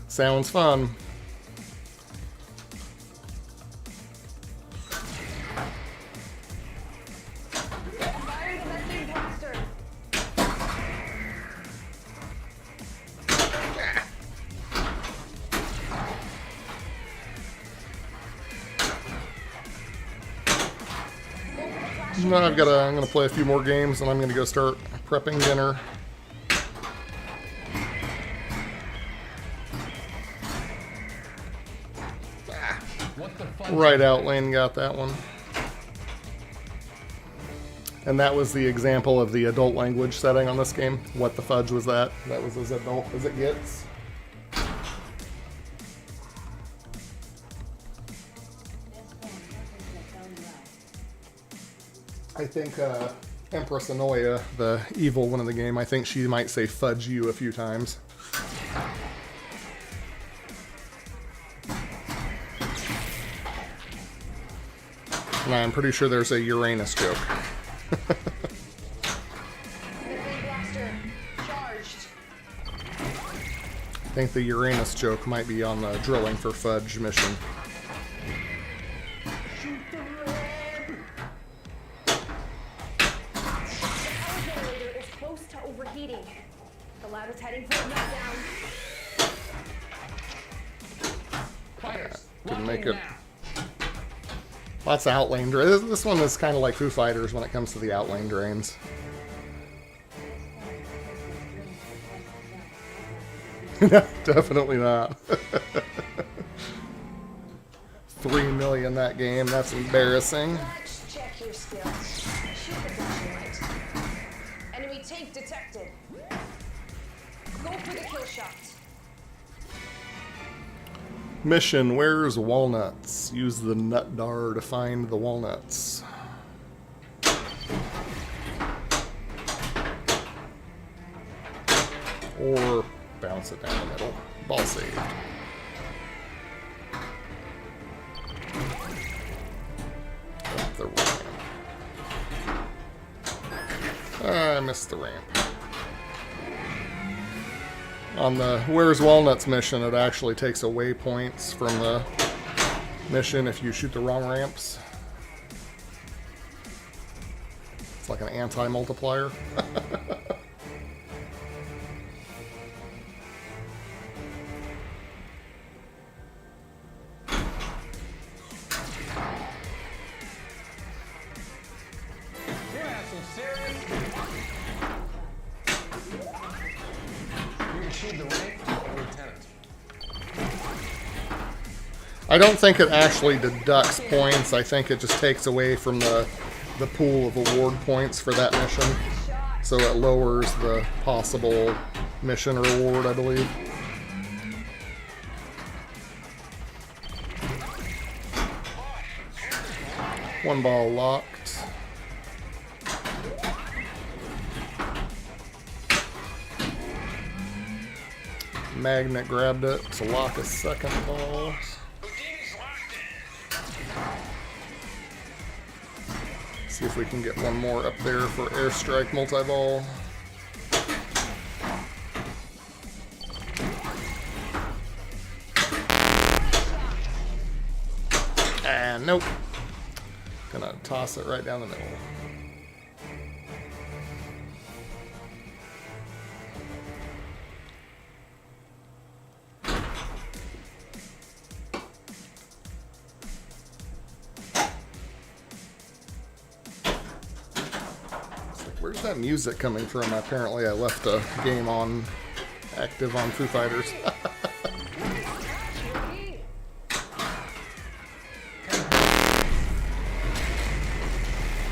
[SPEAKER 3] Sounds fun. No, I'm gonna play a few more games, and I'm gonna go start prepping dinner. Right out lane got that one. And that was the example of the adult language setting on this game. What the fudge was that? That was as adult as it gets. I think Empress Annoya, the evil one in the game, I think she might say fudge you a few times. And I'm pretty sure there's a Uranus joke. I think the Uranus joke might be on the drilling for fudge mission.
[SPEAKER 6] The ladder's heading for a meltdown.
[SPEAKER 7] Fighters,
[SPEAKER 3] Didn't make it.
[SPEAKER 7] now.
[SPEAKER 3] Lots of outlane drains. This one is kind of like Foo Fighters when it comes to the outlane drains. No, definitely not. 3 million that game. That's embarrassing.
[SPEAKER 6] Let's check your skills. Shoot the flashing light. Enemy tank detected. Go for the kill shot.
[SPEAKER 3] Mission, where's walnuts? Use the nut dar to find the walnuts. Or bounce it down the middle. Ball saved. Off the ramp. I missed the ramp. On the Where's Walnuts mission, it actually takes away points from the mission if you shoot the wrong ramps. It's like an anti-multiplier.
[SPEAKER 7] You have some serious. You achieved the rank of lieutenant.
[SPEAKER 3] I don't think it actually deducts points. I think it just takes away from the pool of award points for that mission. So it lowers the possible mission reward, I believe. One ball locked. Magnet grabbed it to lock a second ball. See if we can get one more up there for airstrike multi-ball. And nope. Gonna toss it right down the middle. Where's that music coming from? Apparently I left a game on active on Foo Fighters.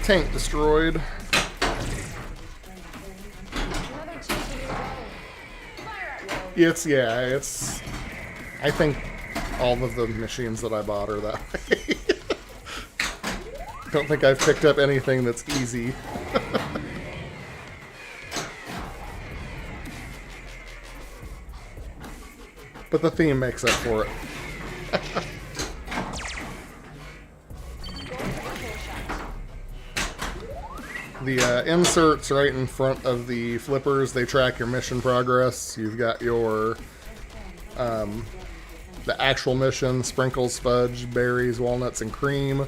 [SPEAKER 3] Tank destroyed. It's I think all of the machines that I bought are that way. Don't think I've picked up anything that's easy. But the theme makes up for it. The inserts right in front of the flippers, they track your mission progress. You've got your the actual mission, sprinkles, fudge, berries, walnuts, and cream.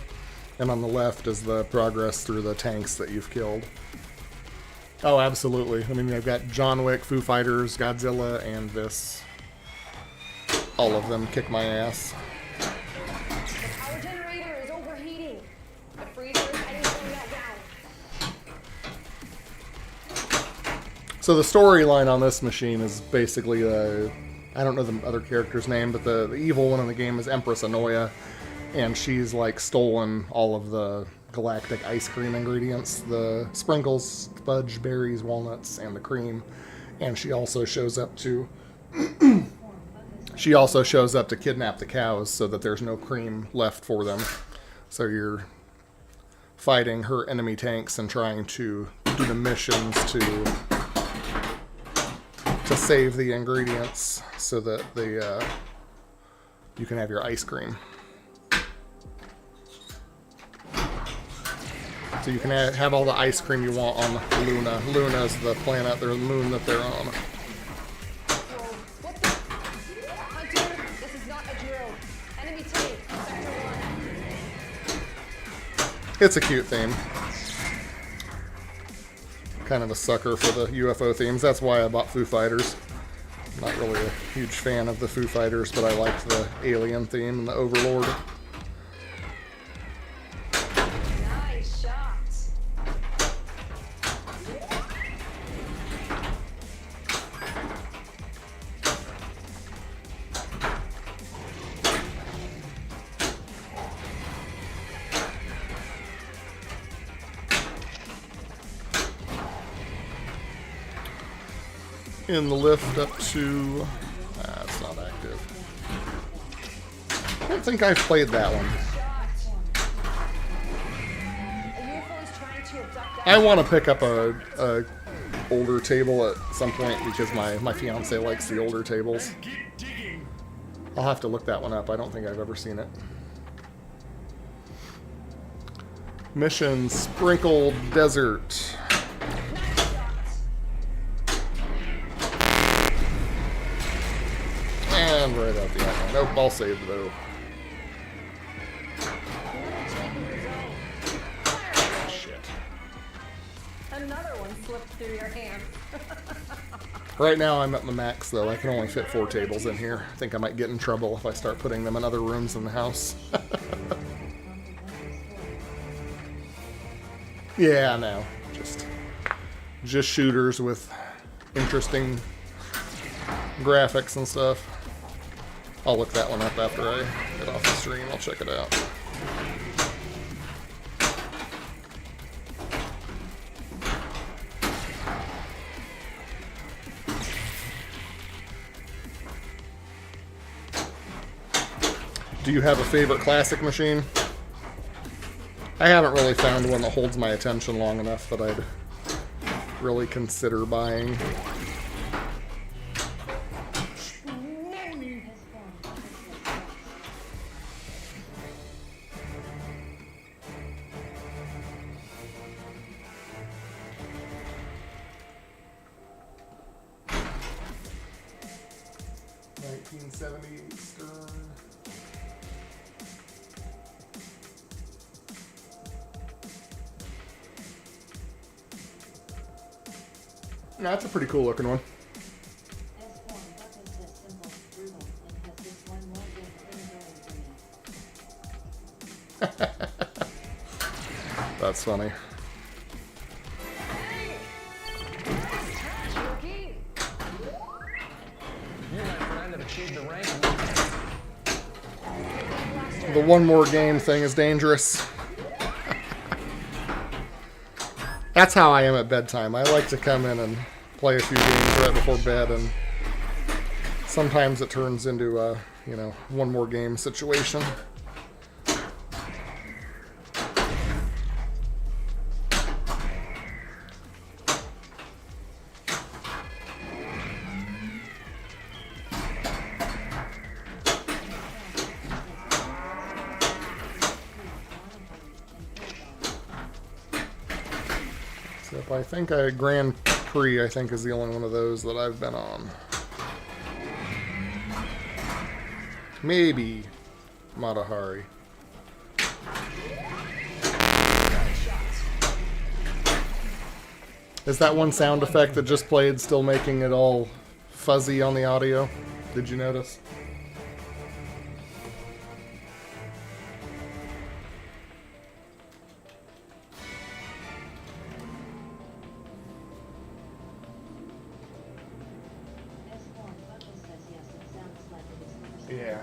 [SPEAKER 3] And on the left is the progress through the tanks that you've killed. Oh, absolutely. I mean, I've got John Wick, Foo Fighters, Godzilla, and this. All of them kick my ass.
[SPEAKER 6] The power generator is overheating. The freezer is heading for meltdown.
[SPEAKER 3] So the storyline on this machine is basically, I don't know the other character's name, but the evil one in the game is Empress Annoya, and she's like stolen all of the Galactic ice cream ingredients, the sprinkles, fudge, berries, walnuts, and the cream, and she also shows up to kidnap the cows so that there's no cream left for them. So you're fighting her enemy tanks and trying to do the missions to save the ingredients so that you can have your ice cream. So you can have all the ice cream you want on Luna. Luna's the planet, or the moon that they're on.
[SPEAKER 6] What the? Hunter, this is not a drill. Enemy tank, sector 1.
[SPEAKER 3] It's a cute theme. Kind of a sucker for the UFO themes. That's why I bought Foo Fighters. I'm not really a huge fan of the Foo Fighters, but I liked the alien theme and the Overlord.
[SPEAKER 6] Nice shots.
[SPEAKER 3] in the lift up to... it's not active. I don't think I've played that one. I want to pick up a older table at some point because my fiance likes the older tables. I'll have to look that one up. I don't think I've ever seen it. Mission Sprinkled Desert. And right out the end. Nope, I'll save though. Shit.
[SPEAKER 6] Another one slipped through your hand.
[SPEAKER 3] Right now I'm at my max though. I can only fit 4 tables in here. I think I might get in trouble if I start putting them in other rooms in the house. Yeah, no. Just shooters with interesting graphics and stuff. I'll look that one up after I get off the stream. I'll check it out. Do you have a favorite classic machine? I haven't really found one that holds my attention long enough that I'd really consider buying. That's a pretty cool looking one. That's funny. The one more game thing is dangerous. That's how I am at bedtime. I like to come in and play a few games right before bed, and sometimes it turns into a, one more game situation. I think Grand Prix, I think, is the only one of those that I've been on. Maybe Matahari. Is that one sound effect that just played still making it all fuzzy on the audio? Did you notice? Yeah.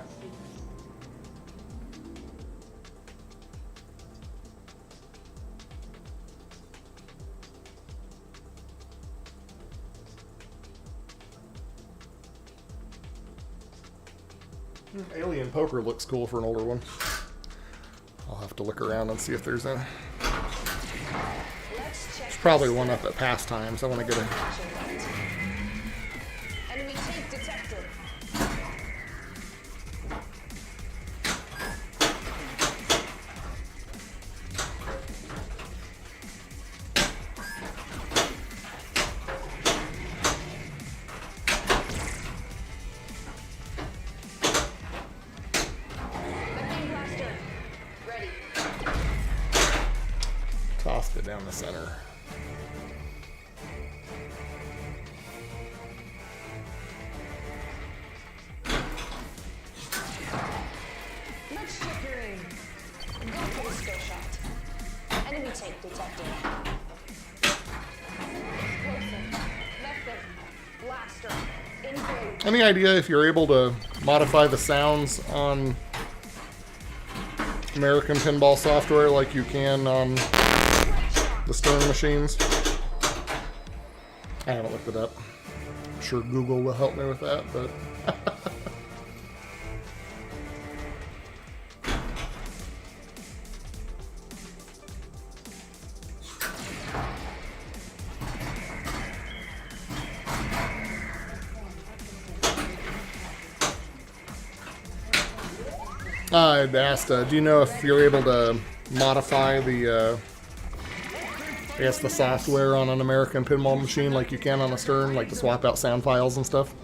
[SPEAKER 3] Alien Poker looks cool for an older one. I'll have to look around and see if there's a... There's probably one up at Pastimes. I want to get a...
[SPEAKER 6] Enemy tape detected.
[SPEAKER 3] Tossed it down the center.
[SPEAKER 6] Let's check your aim. Go for the skill shot. Enemy tape detected. Explosive. Method. Blaster. Engage.
[SPEAKER 3] Any idea if you're able to modify the sounds on American Pinball software like you can on the Stern machines? I haven't looked it up. sure Google will help me with that, but I'd asked, do you know if you're able to modify the, I guess the software on an American pinball machine like you can on a Stern, like to swap out sound files and stuff?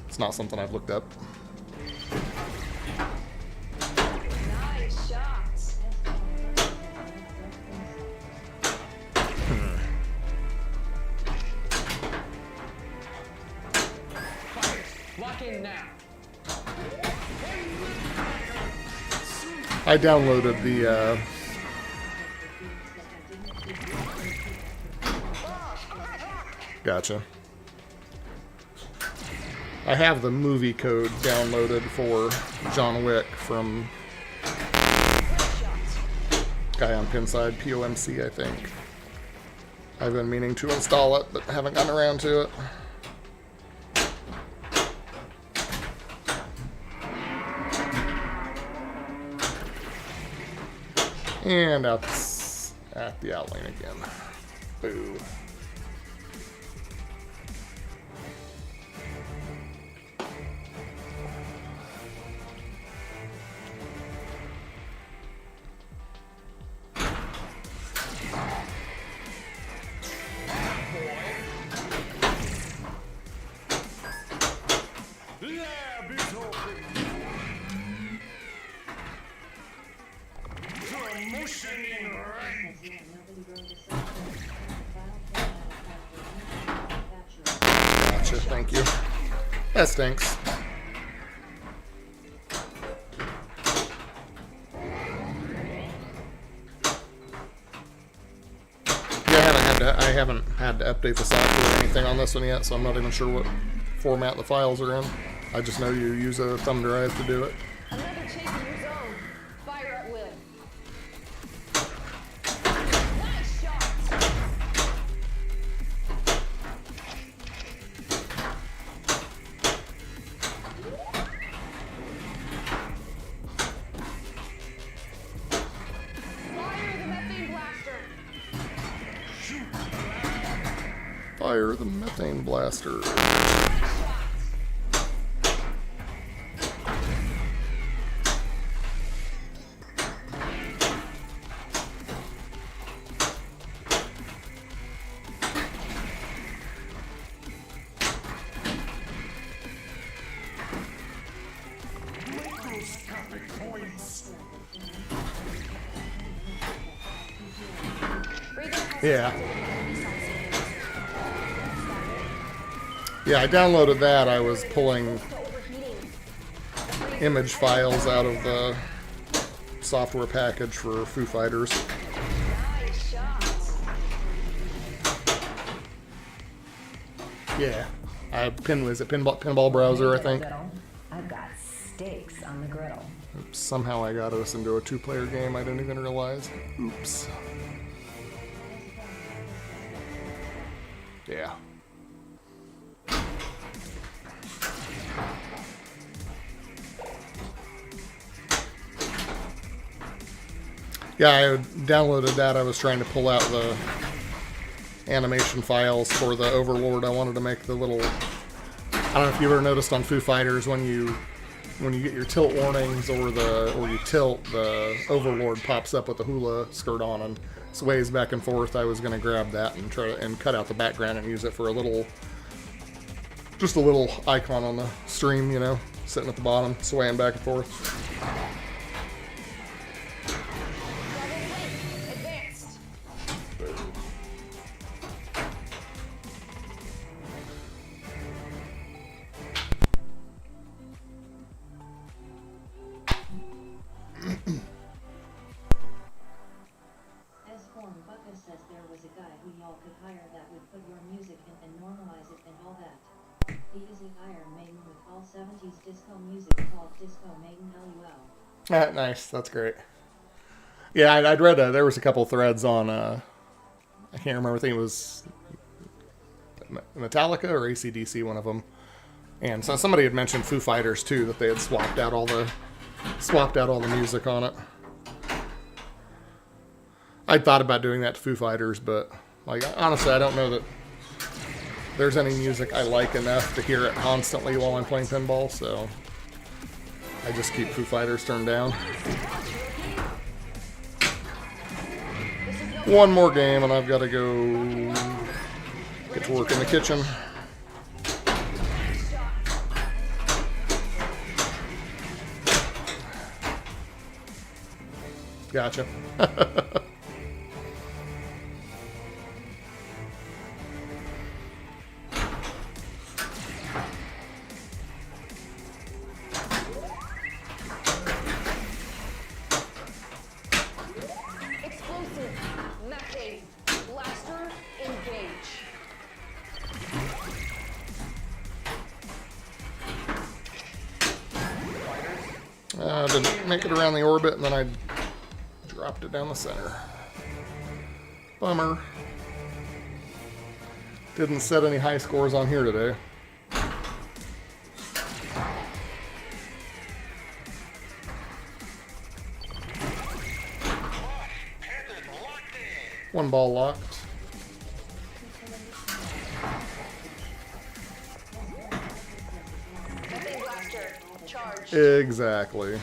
[SPEAKER 3] It's not something I've looked up.
[SPEAKER 6] Nice shots.
[SPEAKER 7] Lock in now.
[SPEAKER 3] I downloaded the, gotcha. I have the movie code downloaded for John Wick from guy on Pinside, POMC, I think. I've been meaning to install it, but haven't gotten around to it. And out at the outlane again. Boo. Gotcha, thank you. That stinks. Yeah, I haven't had to update the software or anything on this one yet, so I'm not even sure what format the files are in. I just know you use a thumb drive to do it.
[SPEAKER 6] Another chase in your zone. Fire at will. Nice shots. Fire the methane blaster.
[SPEAKER 3] Fire the methane blaster. Yeah. Yeah, I downloaded that. I was pulling image files out of the software package for Foo Fighters.
[SPEAKER 6] Nice shots.
[SPEAKER 3] Yeah. Pinball browser, I think.
[SPEAKER 8] I've got steaks on the griddle.
[SPEAKER 3] Oops, somehow I got us into a two-player game I didn't even realize. Oops. Yeah. Yeah, I downloaded that. I was trying to pull out the animation files for the Overlord. I wanted to make the little... I don't know if you ever noticed on Foo Fighters when you get your tilt warnings or you tilt, the Overlord pops up with the hula skirt on and sways back and forth. I was going to grab that and try to cut out the background and use it for just a little icon on the stream, you know, sitting at the bottom, swaying back and forth.
[SPEAKER 6] Advanced.
[SPEAKER 5] S-Form Bucka says there was a guy who y'all could hire that would put your music in and normalize it and all that. He is a Iron Maiden with all 70s disco music called Disco Maiden LUL.
[SPEAKER 3] Ah, nice. That's great. Yeah, I'd read there was a couple threads on, I can't remember, I think it was Metallica or AC/DC, one of them. And so somebody had mentioned Foo Fighters too, that they had swapped out all the music on it. I thought about doing that to Foo Fighters, but like honestly, I don't know that there's any music I like enough to hear it constantly while I'm playing pinball, so I just keep Foo Fighters turned down. One more game and I've got to go get to work in the kitchen. Gotcha. Didn't make it around the orbit, and then I dropped it down the center. Bummer. Didn't set any high scores on here today. One ball locked. Exactly.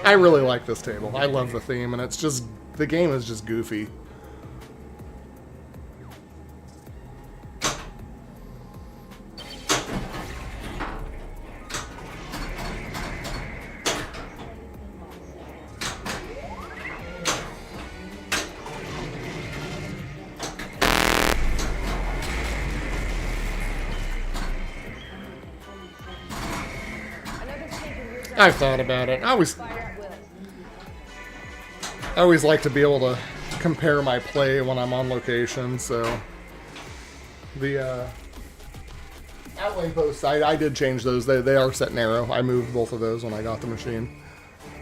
[SPEAKER 3] I really like this table. I love the theme, and it's just, the game is just goofy. I've thought about it. I always like to be able to compare my play when I'm on location, so the outlaying posts, I did change those. They are set narrow. I moved both of those when I got the machine.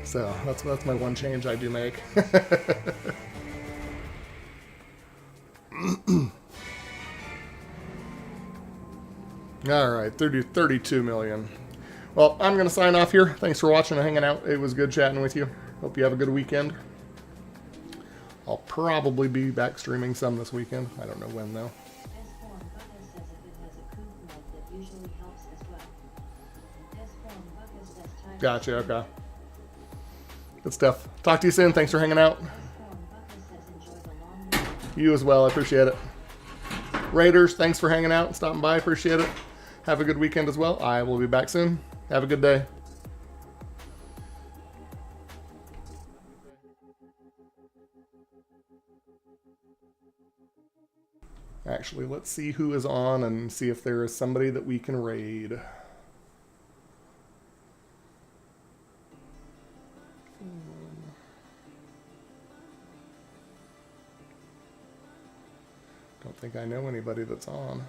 [SPEAKER 3] So that's my one change I do make. Alright, 32 million. Well, I'm going to sign off here. Thanks for watching and hanging out. It was good chatting with you. Hope you have a good weekend. I'll probably be back streaming some this weekend. I don't know when, though. Gotcha, okay. Good stuff. Talk to you soon. Thanks for hanging out. You as well. I appreciate it. Raiders, thanks for hanging out and stopping by. Appreciate it. Have a good weekend as well. I will be back soon. Have a good day. Actually, let's see who is on and see if there is somebody that we can raid. Don't think I know anybody that's on.